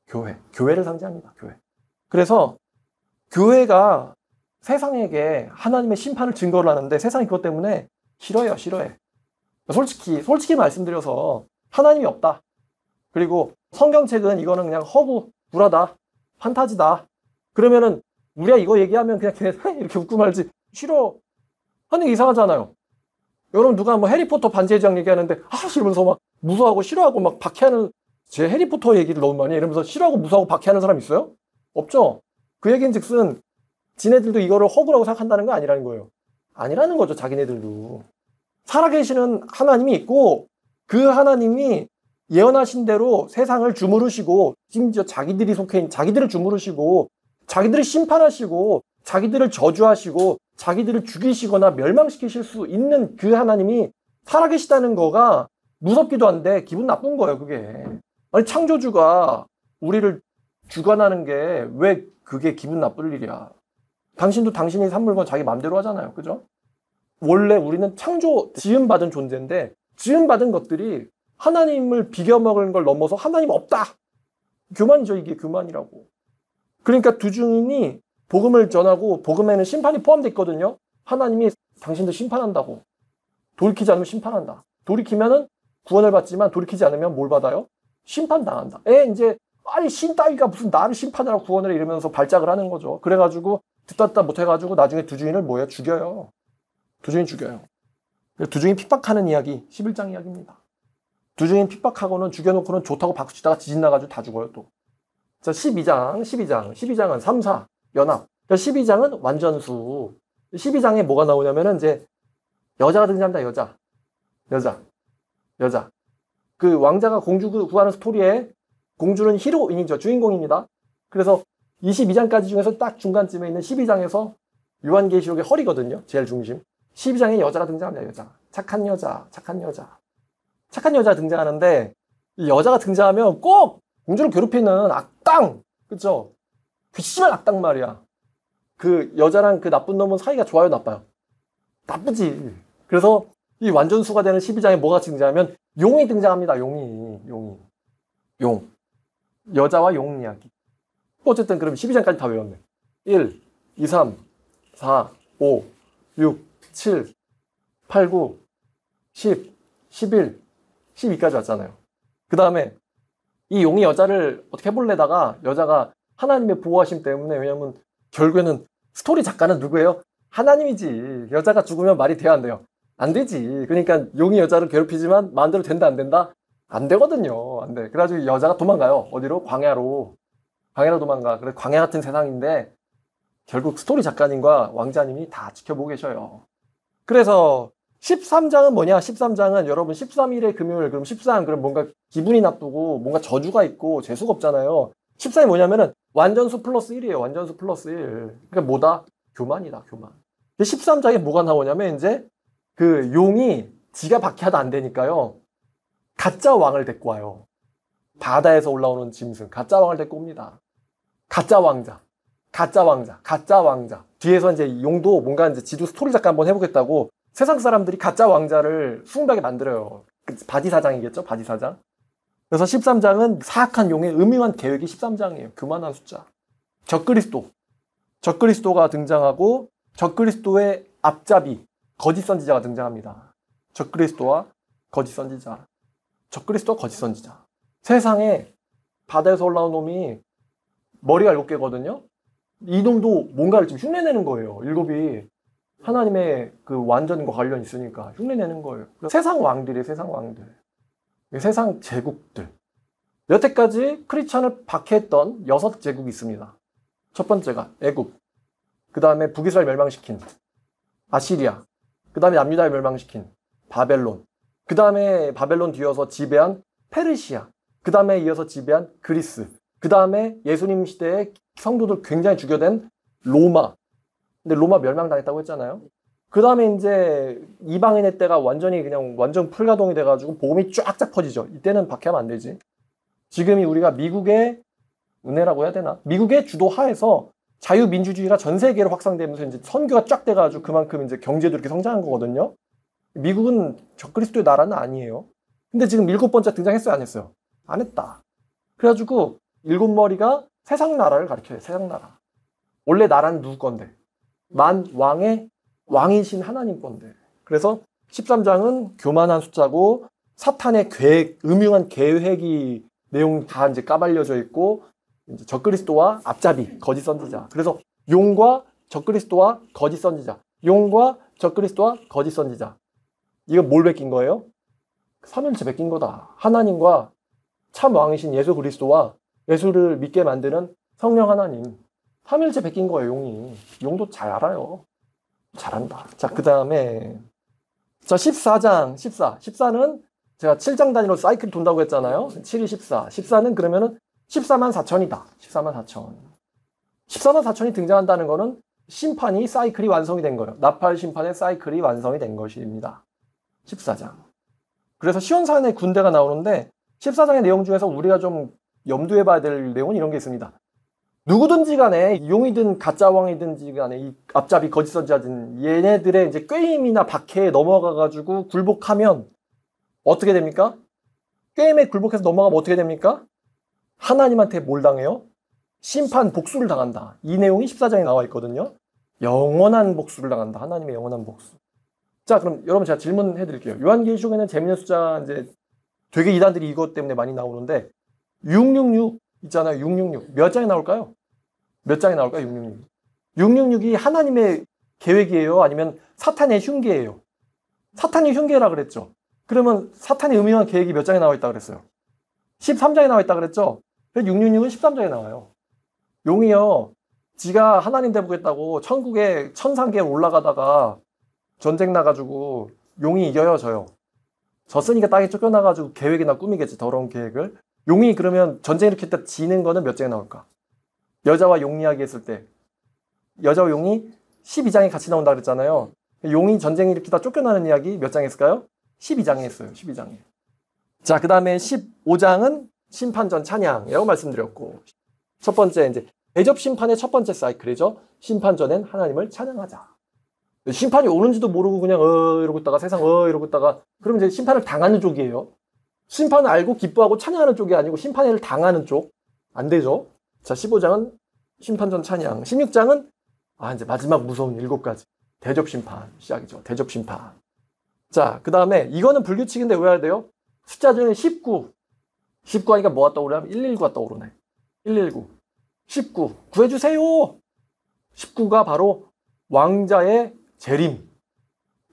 교회를 상징합니다. 교회. 그래서 교회가 세상에게 하나님의 심판을 증거를 하는데 세상이 그것 때문에 싫어해. 솔직히 말씀드려서 하나님이 없다. 그리고 성경책은 이거는 그냥 허구, 불화다, 판타지다. 그러면은 우리가 이거 얘기하면 그냥 이렇게 웃고 말지. 싫어. 하는 게 이상하잖아요. 여러분 누가 뭐 해리포터 반지의 제왕 얘기하는데 이러면서 막 무서워하고 싫어하고 막 박해하는, 제 해리포터 얘기를 너무 많이 해. 이러면서 싫어하고 무서워하고 박해하는 사람 있어요? 없죠. 그 얘기는 즉슨 지네들도 이거를 허구라고 생각한다는 거 아니라는 거예요. 아니라는 거죠. 자기네들도. 살아계시는 하나님이 있고 그 하나님이 예언하신 대로 세상을 주무르시고 심지어 자기들이 속해 있는 자기들을 주무르시고 자기들을 심판하시고 자기들을 저주하시고 자기들을 죽이시거나 멸망시키실 수 있는 그 하나님이 살아계시다는 거가 무섭기도 한데 기분 나쁜 거예요. 그게. 아니 창조주가 우리를 주관하는 게 왜 그게 기분 나쁠 일이야. 당신도 당신이 산 물건 자기 마음대로 하잖아요. 그죠? 원래 우리는 지음받은 존재인데 지음받은 것들이 하나님을 비겨먹은 걸 넘어서 하나님 없다. 교만이죠. 이게 교만이라고. 그러니까 두 증인이 복음을 전하고 복음에는 심판이 포함되어 있거든요. 하나님이 당신들 심판한다고. 돌이키지 않으면 심판한다. 돌이키면은 구원을 받지만 돌이키지 않으면 뭘 받아요? 심판당한다. 이제 아니 신 따위가 무슨 나를 심판하라고 구원을 해 이러면서 발작을 하는 거죠. 그래가지고 듣다 못해가지고 나중에 두 증인을 뭐예요? 죽여요. 두 증인 죽여요. 두 증인 핍박하는 이야기 11장 이야기입니다. 주중인 핍박하고는 죽여놓고는 좋다고 박수치다가 지진 나가지고 다 죽어요 또. 자, 12장은 3, 4 연합. 12장은 완전수. 12장에 뭐가 나오냐면은 이제 여자가 등장합니다. 여자. 그 왕자가 공주 구하는 스토리에 공주는 히로인이죠. 주인공입니다. 그래서 22장까지 중에서 딱 중간쯤에 있는 12장에서 요한계시록의 허리거든요. 제일 중심. 12장에 여자가 등장합니다. 착한 여자 등장하는데 이 여자가 등장하면 꼭 공주를 괴롭히는 악당, 그쵸? 괘씸한 악당 말이야. 그 여자랑 그 나쁜 놈은 사이가 좋아요, 나빠요? 나쁘지. 그래서 이 완전수가 되는 12장에 뭐가 등장하면 용이 등장합니다. 용. 여자와 용 이야기. 어쨌든 그럼 12장까지 다 외웠네. 1, 2, 3, 4, 5, 6, 7, 8, 9, 10, 11, 12까지 왔잖아요. 그 다음에 이 용이 여자를 어떻게 해볼래다가 여자가 하나님의 보호하심 때문에, 왜냐면 결국에는 스토리 작가는 누구예요? 하나님이지. 여자가 죽으면 말이 돼야 안 돼요? 안 되지. 그러니까 용이 여자를 괴롭히지만 마음대로 된다 안 된다? 안 되거든요. 안 돼. 그래가지고 여자가 도망가요. 어디로? 광야로 도망가. 그래, 광야 같은 세상인데 결국 스토리 작가님과 왕자님이 다 지켜보고 계셔요. 그래서 13장은 뭐냐? 13장은 여러분 13일의 금요일, 그럼 13, 그럼 뭔가 기분이 나쁘고 뭔가 저주가 있고 재수가 없잖아요. 14이 뭐냐면은 완전수 플러스 1이에요. 완전수 플러스 1. 그러니까 뭐다? 교만이다, 교만. 13장에 뭐가 나오냐면 이제 그 용이 지가 박해하다 안 되니까요. 가짜 왕을 데리고 와요. 바다에서 올라오는 짐승. 가짜 왕을 데리고 옵니다. 가짜 왕자. 뒤에서 이제 용도 뭔가 이제 지도 스토리 작가 한번 해보겠다고 세상 사람들이 가짜 왕자를 숭배하게 만들어요. 바디사장이겠죠? 바디사장. 그래서 13장은 사악한 용의 음흉한 계획이 13장이에요. 교만한 숫자. 적그리스도가 등장하고 적그리스도의 앞잡이 거짓 선지자가 등장합니다. 적그리스도와 거짓 선지자. 세상에 바다에서 올라온 놈이 머리가 7개거든요. 이 놈도 뭔가를 좀 흉내내는 거예요. 7이 하나님의 그 완전과 관련이 있으니까 흉내내는 거예요. 세상 왕들이에요. 세상 제국들. 여태까지 크리스찬을 박해했던 6제국이 있습니다. 첫 번째가 애굽, 그 다음에 북이스라엘 멸망시킨 아시리아, 그 다음에 남유다를 멸망시킨 바벨론, 그 다음에 바벨론 뒤어서 지배한 페르시아, 그 다음에 이어서 지배한 그리스, 그 다음에 예수님 시대에 성도들 굉장히 죽여댄 로마. 근데 로마 멸망당했다고 했잖아요. 그 다음에 이제 이방인의 때가 완전 풀가동이 돼가지고 복음이 쫙쫙 퍼지죠. 이때는 박해하면 안 되지. 지금이 우리가 미국의 은혜라고 해야 되나? 미국의 주도 하에서 자유민주주의가 전 세계로 확산되면서 이제 선교가 쫙 돼가지고 그만큼 이제 경제도 이렇게 성장한 거거든요. 미국은 적그리스도의 나라는 아니에요. 근데 지금 7번째 등장했어요, 안 했어요? 안 했다. 그래가지고 7머리가 세상 나라를 가리켜요. 세상 나라. 원래 나라는 누구 건데? 왕의 왕이신 하나님 건데. 그래서 13장은 교만한 숫자고 사탄의 계획, 음흉한 계획이 내용 다 이제 까발려져 있고 이제 적그리스도와 앞잡이, 거짓 선지자. 그래서 용과 적그리스도와 거짓 선지자. 이거 뭘 베낀 거예요? 삼일체 베낀 거다. 하나님과 참 왕이신 예수 그리스도와 예수를 믿게 만드는 성령 하나님. 삼일체 베낀 거예요, 용이. 용도 잘 알아요. 잘한다. 자, 그 다음에 14장, 14는 제가 7장 단위로 사이클 돈다고 했잖아요. 7이 14. 14는 그러면은 14만 4천이다. 14만 4천. 14만 4천이 등장한다는 거는 심판이 사이클이 완성이 된 거예요. 나팔 심판의 사이클이 완성이 된 것입니다. 14장. 그래서 시온산의 군대가 나오는데 14장의 내용 중에서 우리가 좀 염두해 봐야 될 내용은 이런 게 있습니다. 누구든지 간에 용이든 가짜 왕이든지 간에 이 앞잡이 거짓 선지자든 얘네들의 이제 꾀임이나 박해에 넘어가가지고 굴복하면 어떻게 됩니까? 꾀임에 굴복해서 넘어가면 어떻게 됩니까? 하나님한테 뭘 당해요? 심판 복수를 당한다. 이 내용이 14장에 나와 있거든요. 영원한 복수를 당한다. 하나님의 영원한 복수. 자, 그럼 여러분 제가 질문해 드릴게요. 요한계시록에는 재밌는 숫자 이제 되게 이단들이 이것 때문에 많이 나오는데 666 있잖아요. 666. 몇 장에 나올까요? 666. 666이 하나님의 계획이에요? 아니면 사탄의 흉계예요? 사탄이 흉계라 그랬죠. 그러면 사탄이 음행한 계획이 몇 장에 나와 있다 그랬어요? 13장에 나와 있다 그랬죠? 666은 13장에 나와요. 용이요, 지가 하나님 돼보겠다고 천국에 천상계에 올라가다가 전쟁 나가지고 용이 이겨요, 져요? 졌으니까 땅에 쫓겨나가지고 계획이나 꾸미겠지, 더러운 계획을. 용이 그러면 전쟁 일으킬 때 지는 거는 몇 장에 나올까? 여자와 용 이야기 했을 때 여자와 용이 12장에 같이 나온다 그랬잖아요. 용이 전쟁 일으키다 쫓겨나는 이야기 몇 장에 했을까요? 12장에 했어요. 12장에. 자, 그 다음에 15장은 심판전 찬양이라고 말씀드렸고, 첫 번째 이제 대접 심판의 첫 번째 사이클이죠. 심판 전엔 하나님을 찬양하자. 심판이 오는지도 모르고 그냥 이러고 있다가 세상 이러고 있다가, 그러면 이제 심판을 당하는 쪽이에요. 심판을 알고 기뻐하고 찬양하는 쪽이 아니고 심판을 당하는 쪽. 안 되죠. 자, 15장은 심판전 찬양. 16장은 이제 마지막 무서운 7가지 대접 심판 시작이죠. 대접 심판. 자, 그 다음에 이거는 불규칙인데 외워야 돼요. 숫자 중에 19. 19 하니까 뭐가 떠오르냐면 119가 떠오르네. 119. 19. 구해주세요. 19가 바로 왕자의 재림.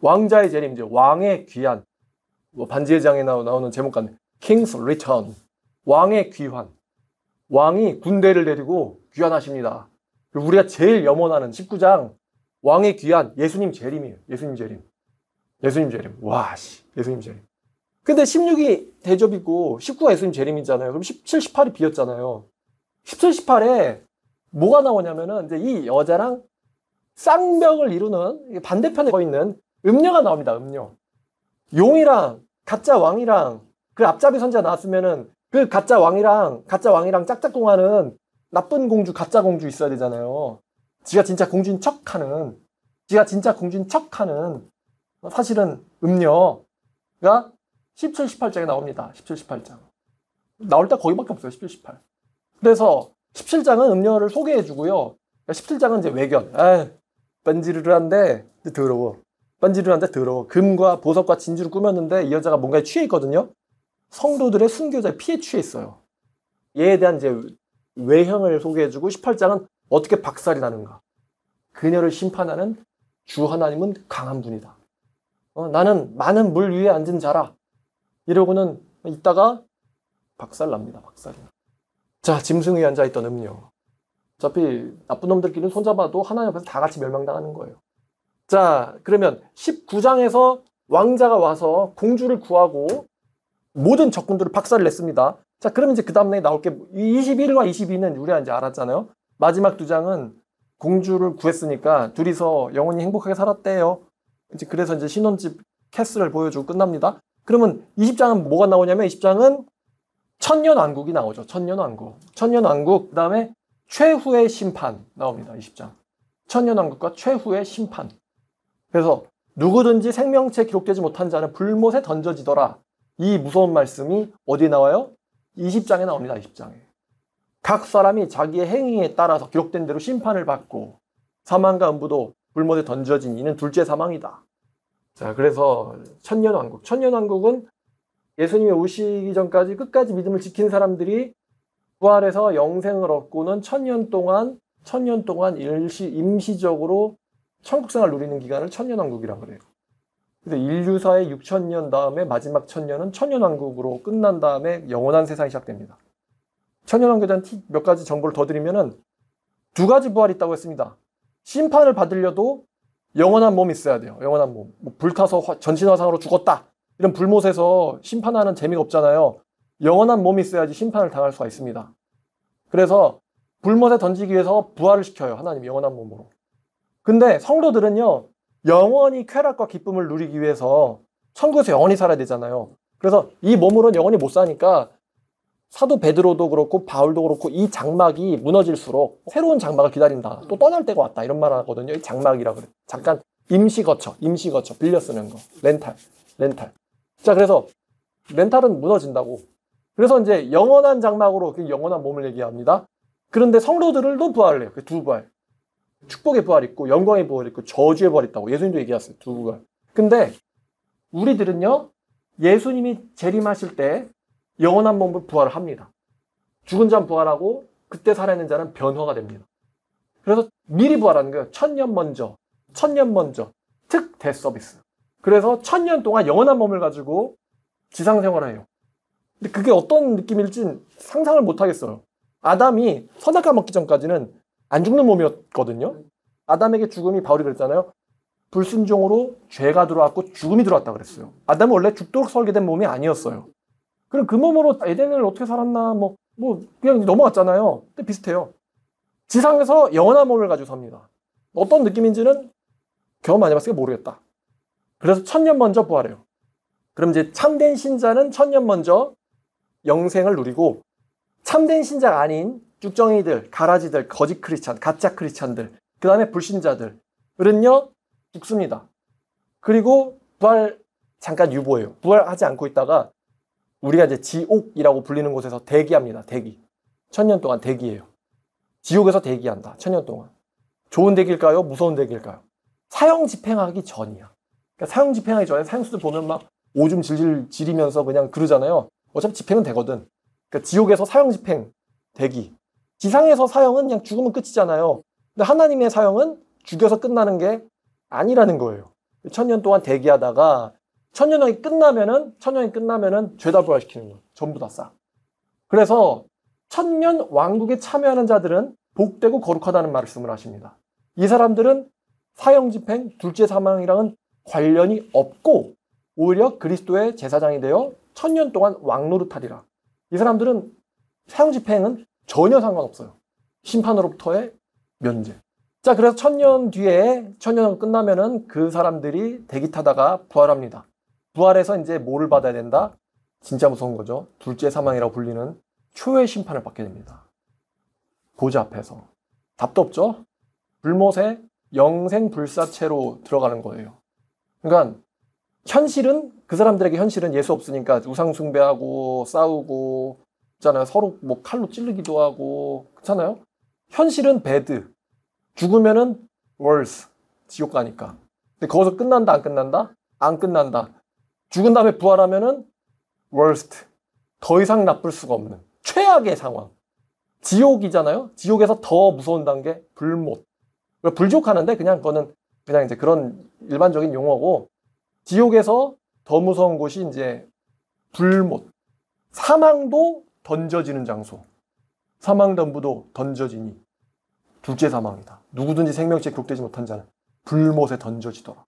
왕자의 재림. 이제 왕의 귀환. 반지의 장에 나오는 제목 같네. King's Return. 왕의 귀환. 왕이 군대를 데리고 귀환하십니다. 우리가 제일 염원하는 19장 왕의 귀환, 예수님 재림이에요. 예수님 재림. 예수님 재림. 예수님 재림. 근데 16이 대접이고 19가 예수님 재림이잖아요. 그럼 17, 18이 비었잖아요. 17, 18에 뭐가 나오냐면은 이제 이 여자랑 쌍벽을 이루는 반대편에 서 있는 음녀가 나옵니다. 음녀. 용이랑 가짜 왕이랑 그 앞잡이 선지자 나왔으면은 그 가짜 왕이랑 짝짝꿍하는 나쁜 공주, 가짜 공주 있어야 되잖아요. 지가 진짜 공주인 척하는, 사실은 음녀가 17, 18장에 나옵니다. 17, 18장. 나올 때 거기밖에 없어요. 17, 18. 그래서 17장은 음녀를 소개해주고요. 17장은 이제 외견. 반지르르한데 더러워. 금과 보석과 진주를 꾸몄는데 이 여자가 뭔가에 취해 있거든요. 성도들의 순교자의 피에 취해 있어요. 얘에 대한 이제 외형을 소개해주고 18장은 어떻게 박살이 나는가. 그녀를 심판하는 주 하나님은 강한 분이다. 나는 많은 물 위에 앉은 자라. 이러고는 있다가 박살납니다. 박살이. 자, 짐승 위에 앉아있던 음녀. 어차피 나쁜 놈들끼리 손잡아도 하나님 앞에서 다 같이 멸망당하는 거예요. 자, 그러면 19장에서 왕자가 와서 공주를 구하고 모든 적군들을 박살을 냈습니다. 자, 그러면 이제 그 다음에 나올 게 21과 22는 우리가 이제 알았잖아요. 마지막 2장은 공주를 구했으니까 둘이서 영원히 행복하게 살았대요. 이제 그래서 이제 신혼집 캐슬을 보여주고 끝납니다. 그러면 20장은 뭐가 나오냐면 20장은 천년왕국이 나오죠. 천년왕국. 그 다음에 최후의 심판 나옵니다. 20장. 천년왕국과 최후의 심판. 그래서 누구든지 생명체 기록되지 못한 자는 불못에 던져지더라. 이 무서운 말씀이 어디에 나와요? 20장에 나옵니다. 20장에. 각 사람이 자기의 행위에 따라서 기록된 대로 심판을 받고 사망과 음부도 불못에 던져진 이는 둘째 사망이다. 자, 그래서 천년왕국은 예수님이 오시기 전까지 끝까지 믿음을 지킨 사람들이 부활해서 영생을 얻고는 천년 동안 임시적으로 천국생활 누리는 기간을 천년왕국이라고 그래요. 그래서 인류사의 6천년 다음에 마지막 천년은 천년왕국으로 끝난 다음에 영원한 세상이 시작됩니다. 천년왕국에 대한 몇 가지 정보를 더 드리면은 2가지 부활이 있다고 했습니다. 심판을 받으려도 영원한 몸이 있어야 돼요. 영원한 몸. 불타서 전신화상으로 죽었다. 이런 불못에서 심판하는 재미가 없잖아요. 영원한 몸이 있어야지 심판을 당할 수가 있습니다. 그래서 불못에 던지기 위해서 부활을 시켜요. 하나님이 영원한 몸으로. 근데 성도들은요, 영원히 쾌락과 기쁨을 누리기 위해서 천국에서 영원히 살아야 되잖아요. 그래서 이 몸으로는 영원히 못 사니까 사도 베드로도 그렇고 바울도 그렇고 이 장막이 무너질수록 새로운 장막을 기다린다. 또 떠날 때가 왔다. 이런 말 하거든요. 이 장막이라고 그래. 잠깐 임시 거처 빌려 쓰는 거. 렌탈. 자, 그래서 렌탈은 무너진다고. 그래서 이제 영원한 장막으로 그 영원한 몸을 얘기합니다. 그런데 성도들도 부활을 해요. 그 2부활. 축복의 부활 있고 영광의 부활 있고 저주의 부활 있다고 예수님도 얘기했어요. 2부활. 근데 우리들은요, 예수님이 재림하실 때 영원한 몸으로 부활을 합니다. 죽은 자는 부활하고 그때 살아있는 자는 변화가 됩니다. 그래서 미리 부활하는 거예요. 천년 먼저 특 대서비스. 그래서 1000년 동안 영원한 몸을 가지고 지상 생활을 해요. 근데 그게 어떤 느낌일진 상상을 못 하겠어요. 아담이 선악과 먹기 전까지는 안 죽는 몸이었거든요. 아담에게 죽음이, 바울이 그랬잖아요. 불순종으로 죄가 들어왔고 죽음이 들어왔다 그랬어요. 아담은 원래 죽도록 설계된 몸이 아니었어요. 그럼 그 몸으로 에덴을 어떻게 살았나, 그냥 넘어갔잖아요. 근데 비슷해요. 지상에서 영원한 몸을 가지고 삽니다. 어떤 느낌인지는 경험 많이 해봤으니까 모르겠다. 그래서 1000년 먼저 부활해요. 그럼 이제 참된 신자는 1000년 먼저 영생을 누리고, 참된 신자가 아닌 쭉정이들, 가라지들, 거짓 크리스찬, 가짜 크리스찬들, 그 다음에 불신자들은요, 죽습니다. 그리고 부활 잠깐 유보해요. 부활하지 않고 있다가 우리가 이제 지옥이라고 불리는 곳에서 대기합니다. 대기. 1000년 동안 대기해요. 지옥에서 대기한다. 1000년 동안. 좋은 대기일까요? 무서운 대기일까요? 사형 집행하기 전이야. 그러니까 사형 집행하기 전에 사형수들 보면 막 오줌 질질 지리면서 그냥 그러잖아요. 어차피 집행은 되거든. 그러니까 지옥에서 사형 집행 대기. 지상에서 사형은 그냥 죽으면 끝이잖아요. 근데 하나님의 사형은 죽여서 끝나는 게 아니라는 거예요. 1000년 동안 대기하다가 1000년이 끝나면은 죄다 부활시키는 거예요. 전부 다 싹. 그래서 1000년 왕국에 참여하는 자들은 복되고 거룩하다는 말씀을 하십니다. 이 사람들은 사형 집행, 둘째 사망이랑은 관련이 없고 오히려 그리스도의 제사장이 되어 1000년 동안 왕노릇하리라. 이 사람들은 사형 집행은 전혀 상관없어요. 심판으로부터의 면제. 자, 그래서 1000년 뒤에 1000년 끝나면은 그 사람들이 대기 타다가 부활합니다. 부활해서 이제 뭐를 받아야 된다? 진짜 무서운 거죠. 둘째 사망이라고 불리는 초의 심판을 받게 됩니다. 보좌 앞에서. 답도 없죠? 불못의 영생불사체로 들어가는 거예요. 그러니까 현실은, 그 사람들에게 현실은 예수 없으니까 우상 숭배하고 싸우고 있잖아요. 서로 뭐 칼로 찌르기도 하고 그렇잖아요. 현실은 배드. 죽으면은 worse. 지옥 가니까. 근데 거기서 끝난다, 안 끝난다? 안 끝난다. 죽은 다음에 부활하면은 worst. 더 이상 나쁠 수가 없는 최악의 상황. 지옥이잖아요. 지옥에서 더 무서운 단계 불못. 불지옥 하는데 그냥 그거는 그냥 이제 그런 일반적인 용어고, 지옥에서 더 무서운 곳이 이제 불못. 사망도 던져지는 장소. 사망덤부도 던져지니 둘째 사망이다. 누구든지 생명체에 기록되지 못한 자는 불못에 던져지더라.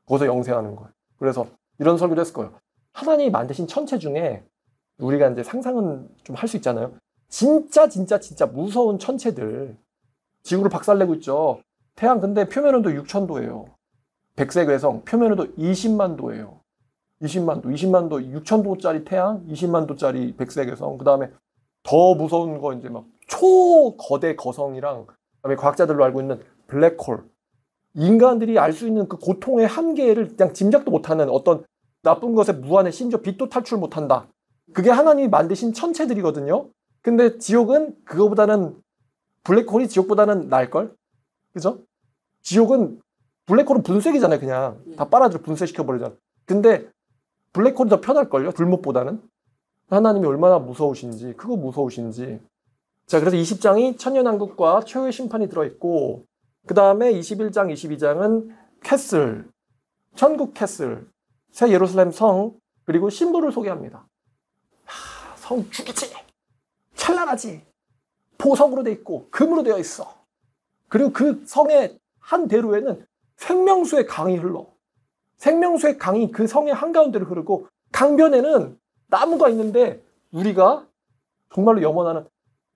거기서 영생하는 거예요. 그래서 이런 설교도 했을 거예요. 하나님이 만드신 천체 중에 우리가 이제 상상은 좀 할 수 있잖아요. 진짜 무서운 천체들. 지구를 박살내고 있죠. 태양 근데 표면온도 6000도예요. 백색 외성 표면온도 20만 도예요. 20만 도, 6000도짜리 태양, 20만 도짜리 백색 외성. 그 다음에 더 무서운 거 이제 막 초거대 거성이랑, 그다음에 과학자들로 알고 있는 블랙홀. 인간들이 알 수 있는 그 고통의 한계를 그냥 짐작도 못하는 어떤 나쁜 것에 무한해, 심지어 빛도 탈출 못한다. 그게 하나님이 만드신 천체들이거든요. 근데 지옥은 그거보다는, 블랙홀이 지옥보다는 나을걸? 그죠? 지옥은, 블랙홀은 분쇄기잖아요. 그냥 다 빨아들여 분쇄시켜버리잖아. 근데 블랙홀이 더 편할걸요? 불못보다는. 하나님이 얼마나 무서우신지, 크고 무서우신지. 자, 그래서 20장이 천년왕국과 최후의 심판이 들어있고, 그 다음에 21장, 22장은 캐슬, 천국 캐슬, 새 예루살렘 성, 그리고 신부를 소개합니다. 성 죽이지, 찬란하지, 보석으로 돼 있고 금으로 되어 있어. 그리고 그 성의 한 대로에는 생명수의 강이 흘러. 생명수의 강이 그 성의 한가운데로 흐르고, 강변에는 나무가 있는데 우리가 정말로 염원하는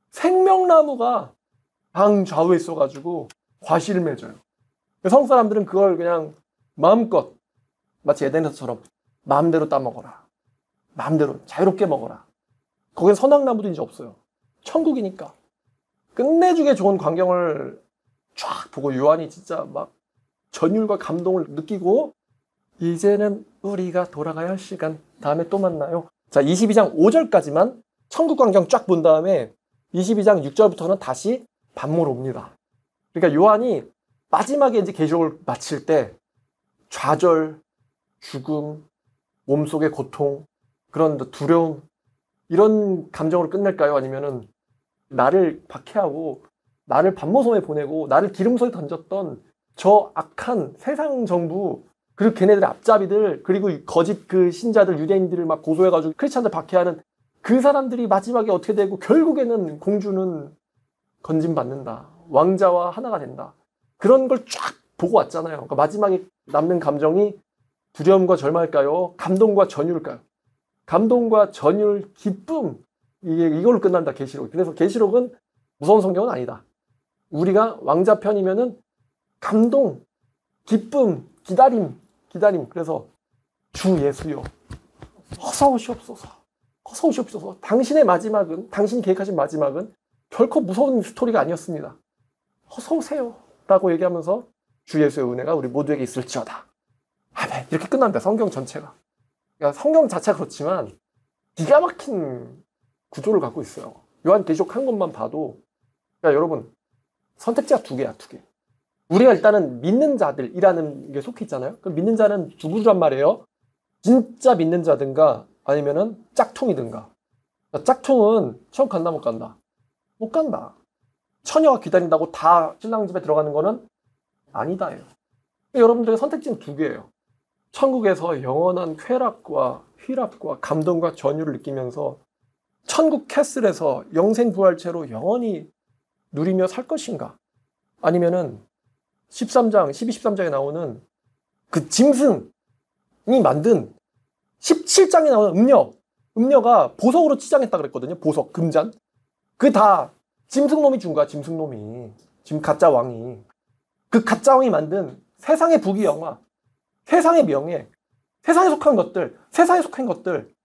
생명나무가 방 좌우에 있어가지고 과실을 맺어요. 성국 사람들은 그걸 그냥 마음껏, 마치 에덴에서처럼 마음대로 따먹어라. 마음대로 자유롭게 먹어라. 거기는 선악나무도 이제 없어요. 천국이니까. 끝내주게 좋은 광경을 쫙 보고 요한이 진짜 막 전율과 감동을 느끼고, 이제는 우리가 돌아가야 할 시간, 다음에 또 만나요. 자, 22장 5절까지만 천국 광경 쫙 본 다음에 22장 6절부터는 다시 반모로 옵니다. 그러니까 요한이 마지막에 이제 계시록을 마칠 때 좌절, 죽음, 몸속의 고통, 그런 두려움, 이런 감정으로 끝낼까요? 아니면은 나를 박해하고 나를 반모섬에 보내고 나를 기름석에 던졌던 저 악한 세상 정부, 그리고 걔네들의 앞잡이들, 그리고 거짓 그 신자들, 유대인들을 막 고소해가지고 크리스찬들 박해하는 그 사람들이 마지막에 어떻게 되고 결국에는 공주는 건진받는다. 왕자와 하나가 된다. 그런 걸 쫙 보고 왔잖아요. 그러니까 마지막에 남는 감정이 두려움과 절망일까요? 감동과 전율일까요? 감동과 전율, 기쁨. 이걸로 끝난다, 계시록. 그래서 계시록은 무서운 성경은 아니다. 우리가 왕자 편이면은 감동, 기쁨, 기다림. 그래서 주 예수여, 어서 오시옵소서. 어서 오시옵소서. 당신의 마지막은, 당신이 계획하신 마지막은 결코 무서운 스토리가 아니었습니다. 어서 오세요. 라고 얘기하면서 주 예수의 은혜가 우리 모두에게 있을지어다. 아멘. 이렇게 끝납니다. 성경 전체가. 그러니까 성경 자체가 그렇지만 기가 막힌 구조를 갖고 있어요. 요한계시록 한 것만 봐도, 그러니까 여러분, 선택지가 두 개야. 우리가 일단은 믿는 자들이라는 게 속해 있잖아요. 그럼 믿는 자는 누구란 말이에요? 진짜 믿는 자든가 아니면은 짝퉁이든가. 짝퉁은 천국 간다 못 간다? 못 간다. 처녀가 기다린다고 다 신랑 집에 들어가는 거는 아니다예요. 여러분들의 선택지는 두 개예요. 천국에서 영원한 쾌락과 휘락과 감동과 전율을 느끼면서 천국 캐슬에서 영생부활체로 영원히 누리며 살 것인가? 아니면은 13장, 13장에 나오는 그 짐승이 만든 17장에 나오는 음녀가 보석으로 치장했다 그랬거든요. 보석, 금잔. 그 다 짐승놈이 준 거야, 짐승놈이. 지금 가짜 왕이. 그 가짜 왕이 만든 세상의 부귀영화, 세상의 명예, 세상에 속한 것들을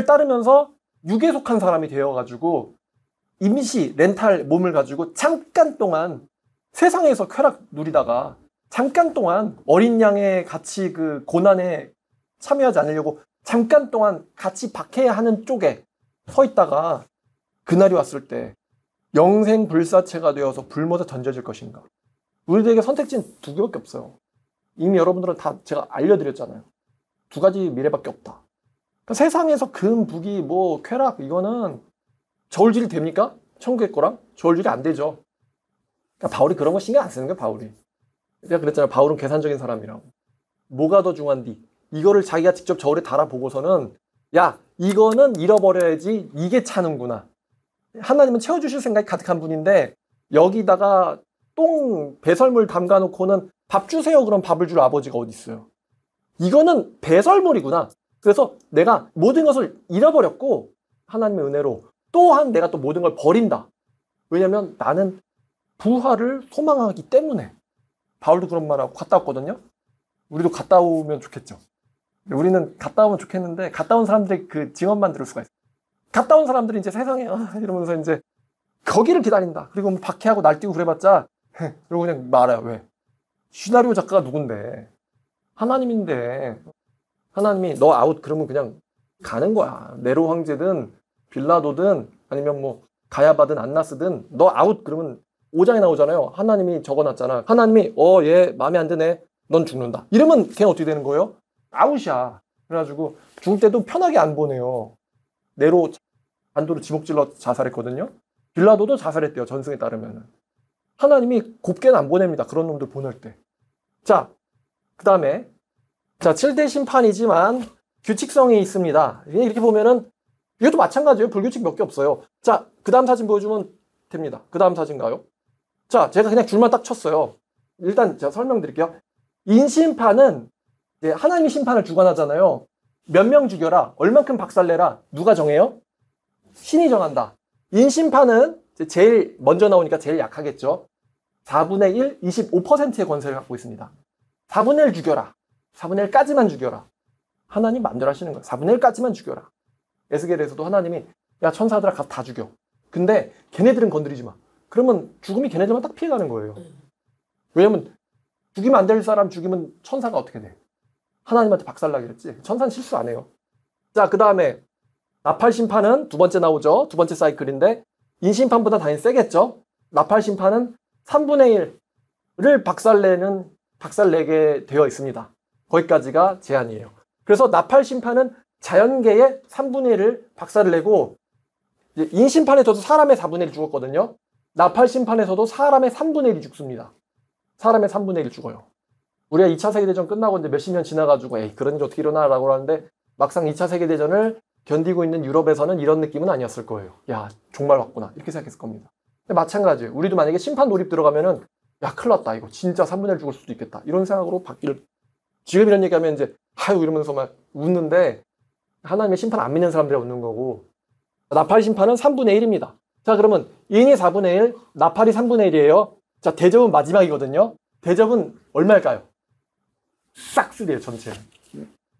따르면서 육에 속한 사람이 되어가지고 임시 렌탈 몸을 가지고 잠깐 동안 세상에서 쾌락 누리다가 잠깐 동안 어린 양의 같이 그 고난에 참여하지 않으려고 잠깐 동안 같이 박해야 하는 쪽에 서 있다가 그날이 왔을 때 영생 불사체가 되어서 불못에 던져질 것인가. 우리들에게 선택지는 두 개밖에 없어요. 이미 여러분들은 다 제가 알려드렸잖아요. 두 가지 미래밖에 없다. 그러니까 세상에서 금, 부귀, 뭐 쾌락 이거는 저울질이 됩니까? 천국의 거랑? 저울질이 안 되죠. 그러니까 바울이 그런 거 신경 안 쓰는 거야, 바울이. 내가 그랬잖아요. 바울은 계산적인 사람이라고. 뭐가 더 중요한디? 이거를 자기가 직접 저울에 달아보고서는 야, 이거는 잃어버려야지 이게 차는구나. 하나님은 채워주실 생각이 가득한 분인데 여기다가 똥 배설물 담가놓고는 밥 주세요. 그럼 밥을 줄 아버지가 어디 있어요? 이거는 배설물이구나. 그래서 내가 모든 것을 잃어버렸고 하나님의 은혜로 또한 내가 또 모든 걸 버린다. 왜냐면 나는 부활을 소망하기 때문에. 바울도 그런 말하고 갔다 왔거든요. 우리도 갔다 오면 좋겠죠. 우리는 갔다 오면 좋겠는데 갔다 온 사람들의 그 증언만 들을 수가 있어요. 갔다 온 사람들이 이제 세상에 이러면서 이제 거기를 기다린다. 그리고 뭐 박해하고 날뛰고 그래봤자 이러고 그냥 말아요. 왜? 시나리오 작가가 누군데? 하나님인데 하나님이 너 아웃 그러면 그냥 가는 거야. 네로 황제든 빌라도든 아니면 뭐 가야바든 안나스든 너 아웃 그러면 5장에 나오잖아요. 하나님이 적어놨잖아. 하나님이 얘 마음에 안 드네. 넌 죽는다. 이러면 걔는 어떻게 되는 거예요? 아웃이야. 그래가지고 죽을 때도 편하게 안 보내요. 네로 반도로 지목질러 자살했거든요. 빌라도도 자살했대요. 전승에 따르면. 하나님이 곱게는 안 보냅니다. 그런 놈들 보낼 때. 자, 그 다음에 자 7대 심판이지만 규칙성이 있습니다. 이렇게 보면은 이것도 마찬가지예요. 불규칙 몇 개 없어요. 자, 그 다음 사진 보여주면 됩니다. 그 다음 사진 가요. 자, 제가 그냥 줄만 딱 쳤어요. 일단 제가 설명드릴게요. 인심판은 이제 하나님이 심판을 주관하잖아요. 몇 명 죽여라, 얼만큼 박살내라, 누가 정해요? 신이 정한다. 인심판은 제일 먼저 나오니까 제일 약하겠죠. 4분의 1, 25%의 권세를 갖고 있습니다. 4분의 1 죽여라. 4분의 1까지만 죽여라. 하나님 마음대로 하시는 거예요. 4분의 1까지만 죽여라. 에스겔에서도 하나님이 야 천사들아 가서 다 죽여. 근데 걔네들은 건드리지 마. 그러면 죽음이 걔네들만 딱 피해가는 거예요. 왜냐면 죽이면 안 될 사람 죽이면 천사가 어떻게 돼? 하나님한테 박살나게 했지. 천사는 실수 안 해요. 자, 그 다음에 나팔 심판은 두 번째 나오죠. 두 번째 사이클인데 인심판보다 당연히 세겠죠. 나팔 심판은 3분의 1을 박살내게 되어 있습니다. 거기까지가 제한이에요. 그래서 나팔 심판은 자연계의 3분의 1을 박살을 내고 인심판에서도 사람의 4분의 1 죽었거든요. 나팔 심판에서도 사람의 3분의 1이 죽습니다. 사람의 3분의 1 죽어요. 우리가 2차 세계대전 끝나고 이제 몇십 년 지나가지고 에이 그런 일이 어떻게 일어나라고 하는데 막상 2차 세계대전을 견디고 있는 유럽에서는 이런 느낌은 아니었을 거예요. 야 정말 왔구나 이렇게 생각했을 겁니다. 근데 마찬가지예요. 우리도 만약에 심판 돌입 들어가면은 야 큰일 났다 이거 진짜 3분의 1 죽을 수도 있겠다 이런 생각으로 바뀔. 지금 이런 얘기하면 이제 아유 이러면서 막 웃는데 하나님의 심판 안 믿는 사람들이 웃는 거고 나팔 심판은 3분의 1입니다. 자 그러면 인이 4분의 1, 나팔이 3분의 1이에요. 자 대접은 마지막이거든요. 대접은 얼마일까요? 싹쓸이에요 전체.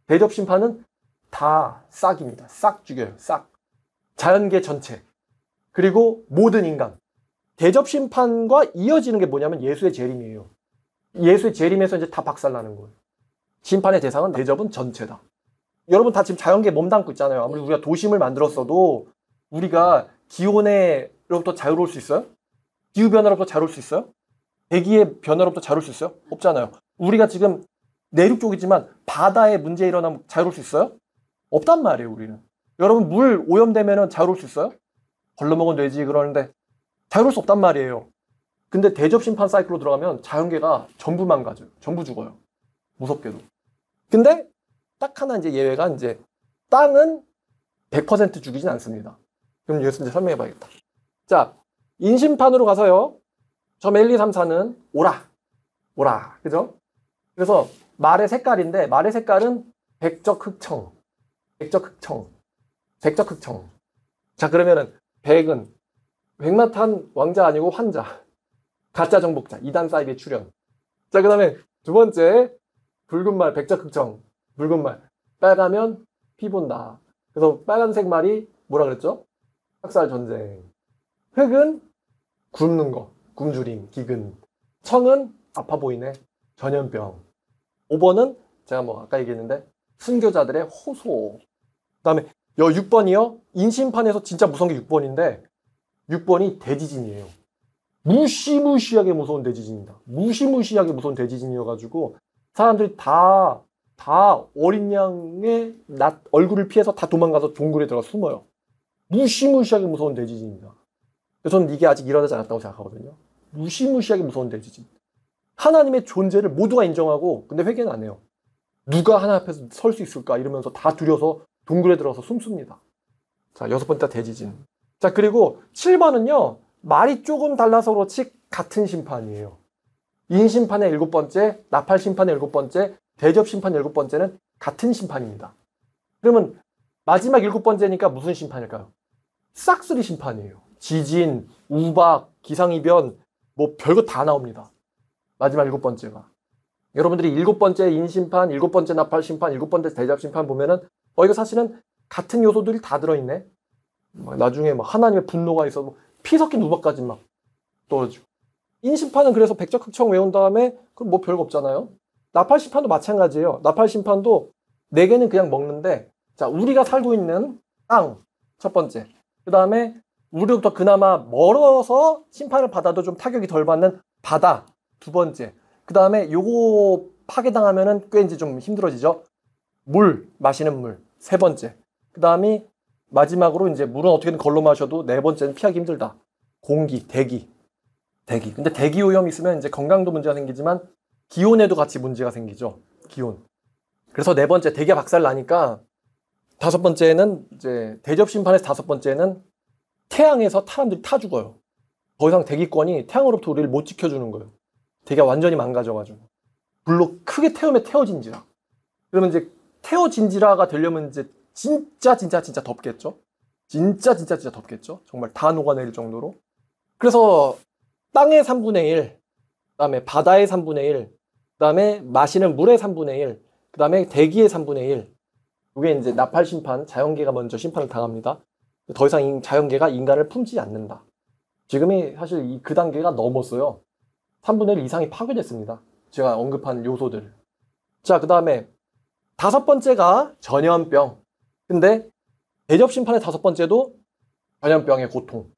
대접 심판은 다 싹입니다. 싹 죽여요. 싹. 자연계 전체. 그리고 모든 인간. 대접 심판과 이어지는 게 뭐냐면 예수의 재림이에요. 예수의 재림에서 이제 다 박살나는 거예요. 심판의 대상은 대접은 전체다. 여러분 다 지금 자연계에 몸담고 있잖아요. 아무리 우리가 도심을 만들었어도 우리가 기온으로부터 자유로울 수 있어요? 기후변화로부터 자유로울 수 있어요? 대기의 변화로부터 자유로울 수 있어요? 없잖아요. 우리가 지금 내륙 쪽이지만 바다에 문제 일어나면 자유로울 수 있어요? 없단 말이에요 우리는. 여러분 물 오염되면 자유로울 수 있어요? 걸러먹은 돼지 그러는데 자유로울 수 없단 말이에요. 근데 대접 심판 사이클로 들어가면 자연계가 전부 망가져요. 전부 죽어요. 무섭게도. 근데 딱 하나 이제 예외가 이제 땅은 100% 죽이진 않습니다. 그럼 여기서 이제 설명해 봐야겠다. 자, 인심판으로 가서요. 점 1, 2, 3, 4는 오라. 오라. 그죠? 그래서 말의 색깔인데 말의 색깔은 백적흑청. 백적흑청. 백적흑청. 자, 그러면은 백은 백마탄 왕자 아니고 환자. 가짜 정복자. 이단 사이비의 출현. 자, 그 다음에 두 번째 붉은 말 백적흑청. 붉은 말. 빨가면 피 본다. 그래서 빨간색 말이 뭐라 그랬죠? 학살 전쟁. 흑은 굶는 거. 굶주림, 기근. 청은 아파 보이네. 전염병. 5번은 제가 뭐 아까 얘기했는데 순교자들의 호소. 그 다음에 6번이요. 인심판에서 진짜 무서운 게 6번인데 6번이 대지진이에요. 무시무시하게 무서운 대지진입니다. 무시무시하게 무서운 대지진이어가지고 사람들이 다 어린 양의 얼굴을 피해서 다 도망가서 동굴에 들어가 숨어요. 무시무시하게 무서운 대지진입니다. 저는 이게 아직 일어나지 않았다고 생각하거든요. 무시무시하게 무서운 대지진. 하나님의 존재를 모두가 인정하고 근데 회개는 안 해요. 누가 하나님 앞에서 설 수 있을까 이러면서 다 두려서 동굴에 들어가서 숨습니다. 자, 6번째 대지진. 자, 그리고 7번은요. 말이 조금 달라서 그렇지 같은 심판이에요. 인심판의 7번째, 나팔심판의 7번째, 대접심판 7번째는 같은 심판입니다. 그러면 마지막 7번째니까 무슨 심판일까요? 싹쓸이 심판이에요. 지진, 우박, 기상이변 뭐 별거 다 나옵니다. 마지막 7번째가. 여러분들이 7번째 인심판, 7번째 나팔심판, 7번째 대접심판 보면은 이거 사실은 같은 요소들이 다 들어있네. 나중에 막 하나님의 분노가 있어서 피 섞인 우박까지 막 떨어지고. 인심판은 그래서 백적흑청 외운 다음에 그럼 뭐 별거 없잖아요. 나팔심판도 마찬가지예요. 나팔심판도 4개는 그냥 먹는데 자 우리가 살고 있는 땅 첫 번째. 그 다음에 우리로부터 그나마 멀어서 심판을 받아도 좀 타격이 덜 받는 바다 두 번째. 그 다음에 요거 파괴당하면은 꽤 이제 좀 힘들어지죠. 물, 마시는 물 세 번째. 그 다음이 마지막으로 이제 물은 어떻게든 걸러 마셔도 네 번째는 피하기 힘들다. 공기, 대기. 근데 대기 오염이 있으면 이제 건강도 문제가 생기지만 기온에도 같이 문제가 생기죠. 기온. 그래서 네 번째 대기가 박살 나니까 다섯 번째는 이제 대접 심판에서 다섯 번째는 태양에서 사람들이 타 죽어요. 더 이상 대기권이 태양으로부터 우리를 못 지켜주는 거예요. 대기가 완전히 망가져가지고. 불로 크게 태우면 태워진지라. 그러면 이제 태워진지라가 되려면 이제 진짜 덥겠죠. 진짜 덥겠죠. 정말 다 녹아내릴 정도로. 그래서 땅의 3분의 1, 그 다음에 바다의 3분의 1, 그 다음에 마시는 물의 3분의 1, 그 다음에 대기의 3분의 1. 이게 이제 나팔 심판, 자연계가 먼저 심판을 당합니다. 더 이상 자연계가 인간을 품지 않는다. 지금이 사실 그 단계가 넘었어요. 3분의 1 이상이 파괴됐습니다. 제가 언급한 요소들. 자, 그 다음에 다섯 번째가 전염병. 근데 대접 심판의 다섯 번째도 전염병의 고통.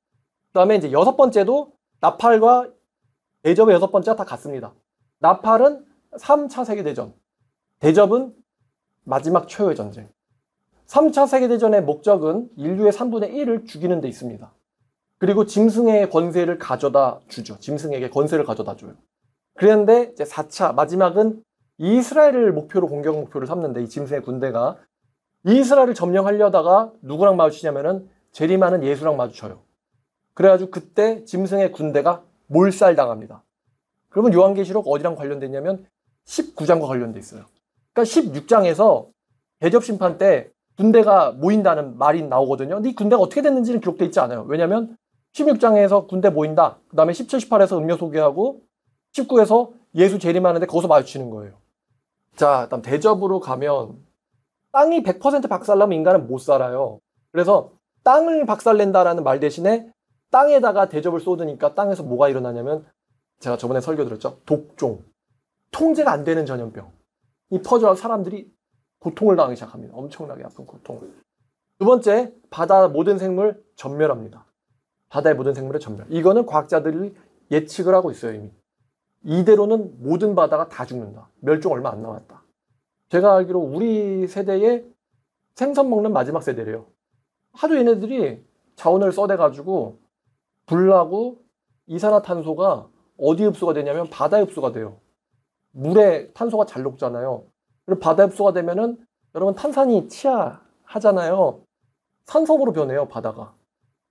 그 다음에 이제 여섯 번째도 나팔과 대접의 여섯 번째가 다 같습니다. 나팔은 3차 세계대전. 대접은 마지막 최후의 전쟁. 3차 세계대전의 목적은 인류의 3분의 1을 죽이는 데 있습니다. 그리고 짐승의 권세를 가져다 주죠. 짐승에게 권세를 가져다 줘요. 그런데 이제 4차 마지막은 이스라엘을 목표로 공격 목표를 삼는데 이 짐승의 군대가 이스라엘을 점령하려다가 누구랑 마주치냐면은 재림하는 예수랑 마주쳐요. 그래가지고 그때 짐승의 군대가 몰살당합니다. 그러면 요한계시록 어디랑 관련됐냐면 19장과 관련돼 있어요. 그러니까 16장에서 대접심판 때 군대가 모인다는 말이 나오거든요. 근데 이 군대가 어떻게 됐는지는 기록돼 있지 않아요. 왜냐하면 16장에서 군대 모인다. 그 다음에 17, 18에서 음료 소개하고 19에서 예수 재림하는데 거기서 마주치는 거예요. 자, 그다음 대접으로 가면 땅이 100% 박살나면 인간은 못 살아요. 그래서 땅을 박살낸다라는 말 대신에 땅에다가 대접을 쏟으니까 땅에서 뭐가 일어나냐면 제가 저번에 설교 들었죠. 독종, 통제가 안 되는 전염병. 이 퍼져서 사람들이 고통을 당하기 시작합니다. 엄청나게 아픈 고통을. 두 번째, 바다 모든 생물 전멸합니다. 바다의 모든 생물의 전멸. 이거는 과학자들이 예측을 하고 있어요, 이미. 이대로는 모든 바다가 다 죽는다. 멸종 얼마 안 남았다. 제가 알기로 우리 세대의 생선 먹는 마지막 세대래요. 하도 얘네들이 자원을 써대가지고 불나고 이산화탄소가 어디 흡수가 되냐면 바다에 흡수가 돼요. 물에 탄소가 잘 녹잖아요. 그리고 바다에 흡수가 되면은 여러분 탄산이 치하하잖아요. 산성으로 변해요, 바다가.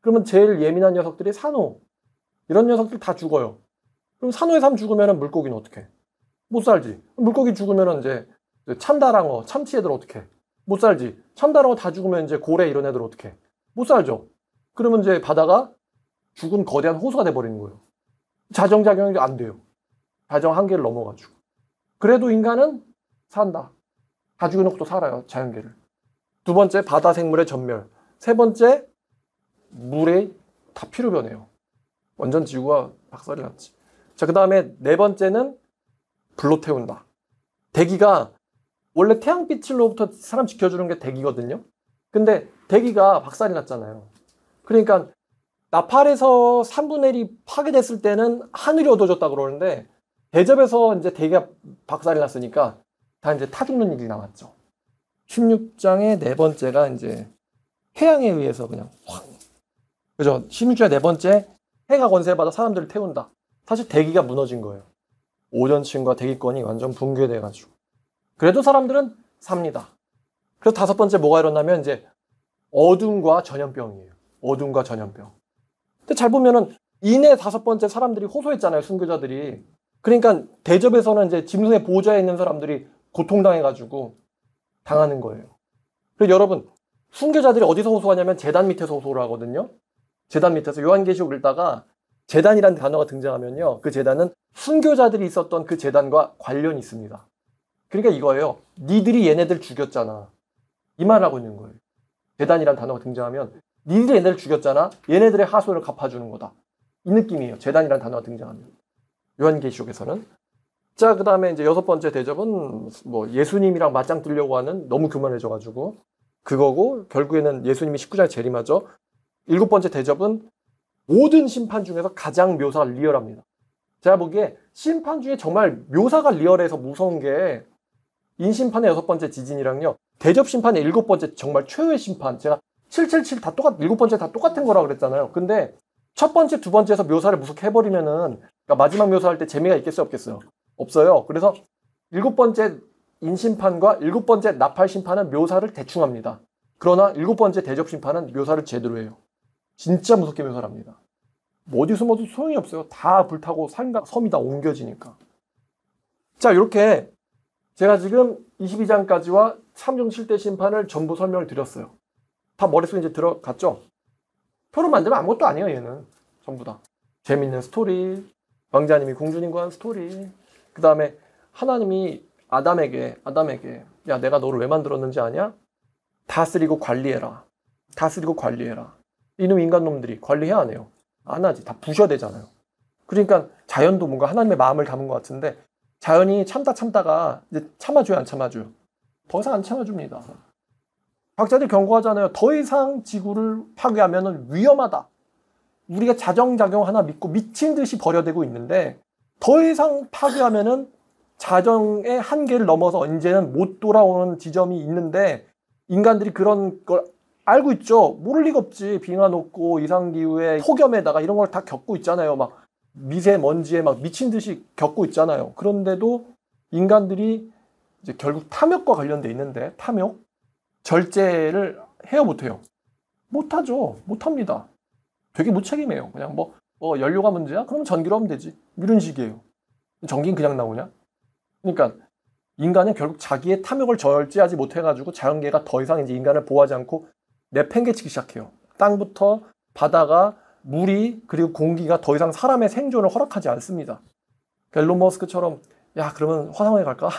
그러면 제일 예민한 녀석들이 산호. 이런 녀석들 다 죽어요. 그럼 산호의 삶 죽으면은 물고기는 어떻게? 못 살지. 물고기 죽으면은 이제 참다랑어, 참치 애들 어떻게? 못 살지. 참다랑어 다 죽으면 이제 고래 이런 애들 어떻게? 못 살죠. 그러면 이제 바다가 죽은 거대한 호수가 돼버리는 거예요. 자정작용이 안 돼요. 자정 한계를 넘어가지고. 그래도 인간은 산다. 다 죽여놓고 또 살아요. 자연계를. 두 번째, 바다 생물의 전멸. 세 번째, 물에 다 피로 변해요. 완전 지구가 박살이 났지. 자, 그 다음에 네 번째는 불로 태운다. 대기가 원래 태양빛으로부터 사람 지켜주는 게 대기거든요. 근데 대기가 박살이 났잖아요. 그러니까 나팔에서 3분의 1이 파괴됐을 때는 하늘이 어두워졌다 그러는데 대접에서 이제 대기가 박살이 났으니까 다 이제 타 죽는 일이 나왔죠. 16장의 네 번째가 이제 해양에 의해서 그냥 확. 그죠? 16장의 네 번째, 해가 권세받아 사람들을 태운다. 사실 대기가 무너진 거예요. 오존층과 대기권이 완전 붕괴돼가지고. 그래도 사람들은 삽니다. 그래서 다섯 번째 뭐가 일어나면 이제 어둠과 전염병이에요. 어둠과 전염병. 근데 잘 보면은 이내 다섯 번째 사람들이 호소했잖아요. 순교자들이. 그러니까 대접에서는 이제 짐승의 보호자에 있는 사람들이 고통당해가지고 당하는 거예요. 그리고 여러분, 순교자들이 어디서 호소하냐면 제단 밑에서 호소를 하거든요. 제단 밑에서 요한계시록 읽다가 제단이라는 단어가 등장하면요. 그 제단은 순교자들이 있었던 그 제단과 관련이 있습니다. 그러니까 이거예요. 니들이 얘네들 죽였잖아. 이 말을 하고 있는 거예요. 제단이라는 단어가 등장하면 니들이 얘네들 죽였잖아. 얘네들의 하소연을 갚아주는 거다. 이 느낌이에요. 제단이라는 단어가 등장하면. 요한계시록에서는. 자, 그 다음에 이제 여섯 번째 대접은 뭐 예수님이랑 맞짱 뜨려고 하는 너무 교만해져가지고 그거고 결국에는 예수님이 19장에 재림하죠. 일곱 번째 대접은 모든 심판 중에서 가장 묘사가 리얼합니다. 제가 보기에 심판 중에 정말 묘사가 리얼해서 무서운 게 인심판의 여섯 번째 지진이랑요. 대접 심판의 일곱 번째 정말 최후의 심판. 제가 777 다 일곱 번째 다 똑같은 거라고 그랬잖아요. 근데 첫 번째, 두 번째에서 묘사를 무섭게 해버리면은 그러니까 마지막 묘사할 때 재미가 있겠어요, 없겠어요? 없어요. 그래서 일곱 번째 인심판과 일곱 번째 나팔 심판은 묘사를 대충 합니다. 그러나 일곱 번째 대접 심판은 묘사를 제대로 해요. 진짜 무섭게 묘사를 합니다. 뭐 어디 숨어도 소용이 없어요. 다 불타고 산과 섬이 다 옮겨지니까. 자, 이렇게 제가 지금 22장까지와 3종 7대 심판을 전부 설명을 드렸어요. 다 머릿속에 이제 들어갔죠? 표로 만들면 아무것도 아니에요, 얘는. 전부 다. 재밌는 스토리, 왕자님이 공주님과 한 스토리, 그 다음에 하나님이 아담에게 야, 내가 너를 왜 만들었는지 아냐? 다스리고 관리해라. 다스리고 관리해라. 이놈 인간놈들이 관리해야 안 해요. 안 하지. 다 부셔야 되잖아요. 그러니까 자연도 뭔가 하나님의 마음을 담은 것 같은데 자연이 참다가 이제 참아줘요, 안 참아줘요? 더 이상 안 참아줍니다. 과학자들이 경고하잖아요. 더 이상 지구를 파괴하면 위험하다. 우리가 자정작용 하나 믿고 미친 듯이 버려대고 있는데 더 이상 파괴하면은 자정의 한계를 넘어서 이제는 못 돌아오는 지점이 있는데 인간들이 그런 걸 알고 있죠. 모를 리가 없지. 빙하 녹고 이상기후에 폭염에다가 이런 걸 다 겪고 있잖아요. 막 미세먼지에 막 미친 듯이 겪고 있잖아요. 그런데도 인간들이 이제 결국 탐욕과 관련돼 있는데, 탐욕 절제를 해요, 못해요? 못하죠. 못합니다. 되게 무책임해요. 그냥 연료가 문제야? 그러면 전기로 하면 되지. 이런 식이에요. 전기는 그냥 나오냐? 그러니까 인간은 결국 자기의 탐욕을 절제하지 못해가지고 자연계가 더 이상 이제 인간을 보호하지 않고 내팽개치기 시작해요. 땅부터 바다가, 물이, 그리고 공기가 더 이상 사람의 생존을 허락하지 않습니다. 그러니까 일론 머스크처럼 야, 그러면 화성에 갈까?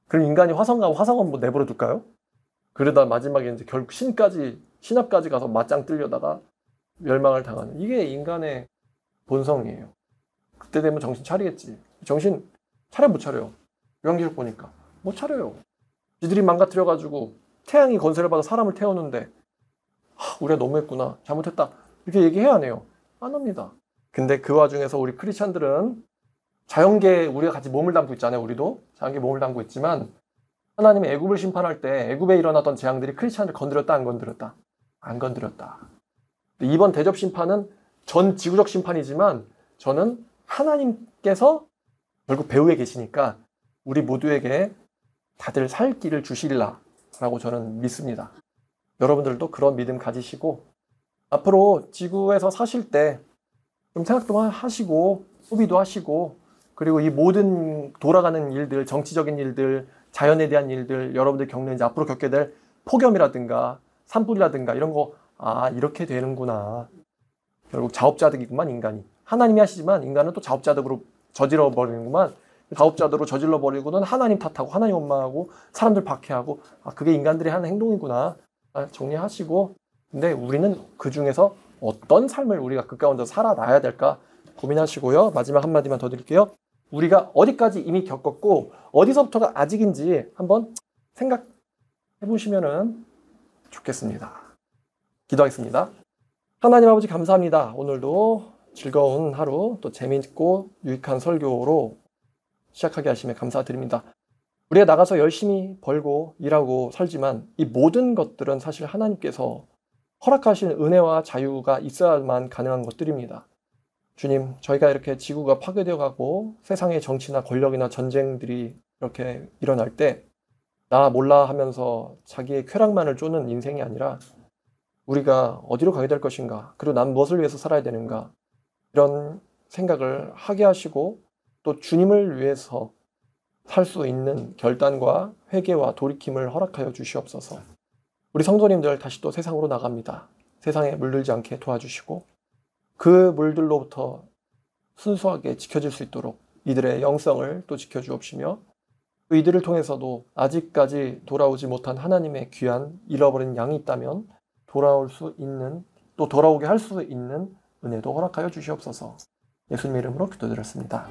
그럼 인간이 화성 가고 화성은 뭐 내버려 둘까요? 그러다 마지막에 이제 결국 신압까지 가서 맞짱 뜨려다가 멸망을 당하는, 이게 인간의 본성이에요. 그때 되면 정신 차리겠지. 정신 차려 못 차려요? 요한계시록 보니까 못 차려요. 지들이 망가뜨려가지고 태양이 건설을 받아 사람을 태우는데 우리가 너무했구나, 잘못했다, 이렇게 얘기해야 하네요. 안 합니다. 근데 그 와중에서 우리 크리스찬들은 자연계에 우리가 같이 몸을 담고 있잖아요. 우리도 자연계에 몸을 담고 있지만 하나님이 애굽을 심판할 때 애굽에 일어났던 재앙들이 크리스찬을 건드렸다, 안 건드렸다? 안 건드렸다. 이번 대접 심판은 전 지구적 심판이지만 저는 하나님께서 결국 배후에 계시니까 우리 모두에게 다들 살 길을 주시리라라고 저는 믿습니다. 여러분들도 그런 믿음 가지시고 앞으로 지구에서 사실 때 좀 생각도 하시고 소비도 하시고, 그리고 이 모든 돌아가는 일들, 정치적인 일들, 자연에 대한 일들, 여러분들 겪는 이제 앞으로 겪게 될 폭염이라든가 산불이라든가 이런 거, 이렇게 되는구나. 결국 자업자득이구만, 인간이. 하나님이 하시지만 인간은 또 자업자득으로 저질러 버리는구만. 자업자득으로 저질러 버리고는 하나님 탓하고 하나님 원망하고 사람들 박해하고, 그게 인간들이 하는 행동이구나. 정리하시고, 근데 우리는 그 중에서 어떤 삶을 우리가 그 가운데 살아나야 될까 고민하시고요. 마지막 한마디만 더 드릴게요. 우리가 어디까지 이미 겪었고 어디서부터가 아직인지 한번 생각해 보시면 좋겠습니다. 기도하겠습니다. 하나님 아버지, 감사합니다. 오늘도 즐거운 하루, 또 재미있고 유익한 설교로 시작하게 하시며 감사드립니다. 우리가 나가서 열심히 벌고 일하고 살지만 이 모든 것들은 사실 하나님께서 허락하신 은혜와 자유가 있어야만 가능한 것들입니다. 주님, 저희가 이렇게 지구가 파괴되어 가고 세상의 정치나 권력이나 전쟁들이 이렇게 일어날 때 나 몰라 하면서 자기의 쾌락만을 쫓는 인생이 아니라 우리가 어디로 가게 될 것인가, 그리고 난 무엇을 위해서 살아야 되는가, 이런 생각을 하게 하시고 또 주님을 위해서 살 수 있는 결단과 회개와 돌이킴을 허락하여 주시옵소서. 우리 성도님들 다시 또 세상으로 나갑니다. 세상에 물들지 않게 도와주시고 그 물들로부터 순수하게 지켜질 수 있도록 이들의 영성을 또 지켜주옵시며, 또 이들을 통해서도 아직까지 돌아오지 못한 하나님의 귀한 잃어버린 양이 있다면 돌아올 수 있는, 또 돌아오게 할 수 있는 은혜도 허락하여 주시옵소서. 예수님의 이름으로 기도드렸습니다.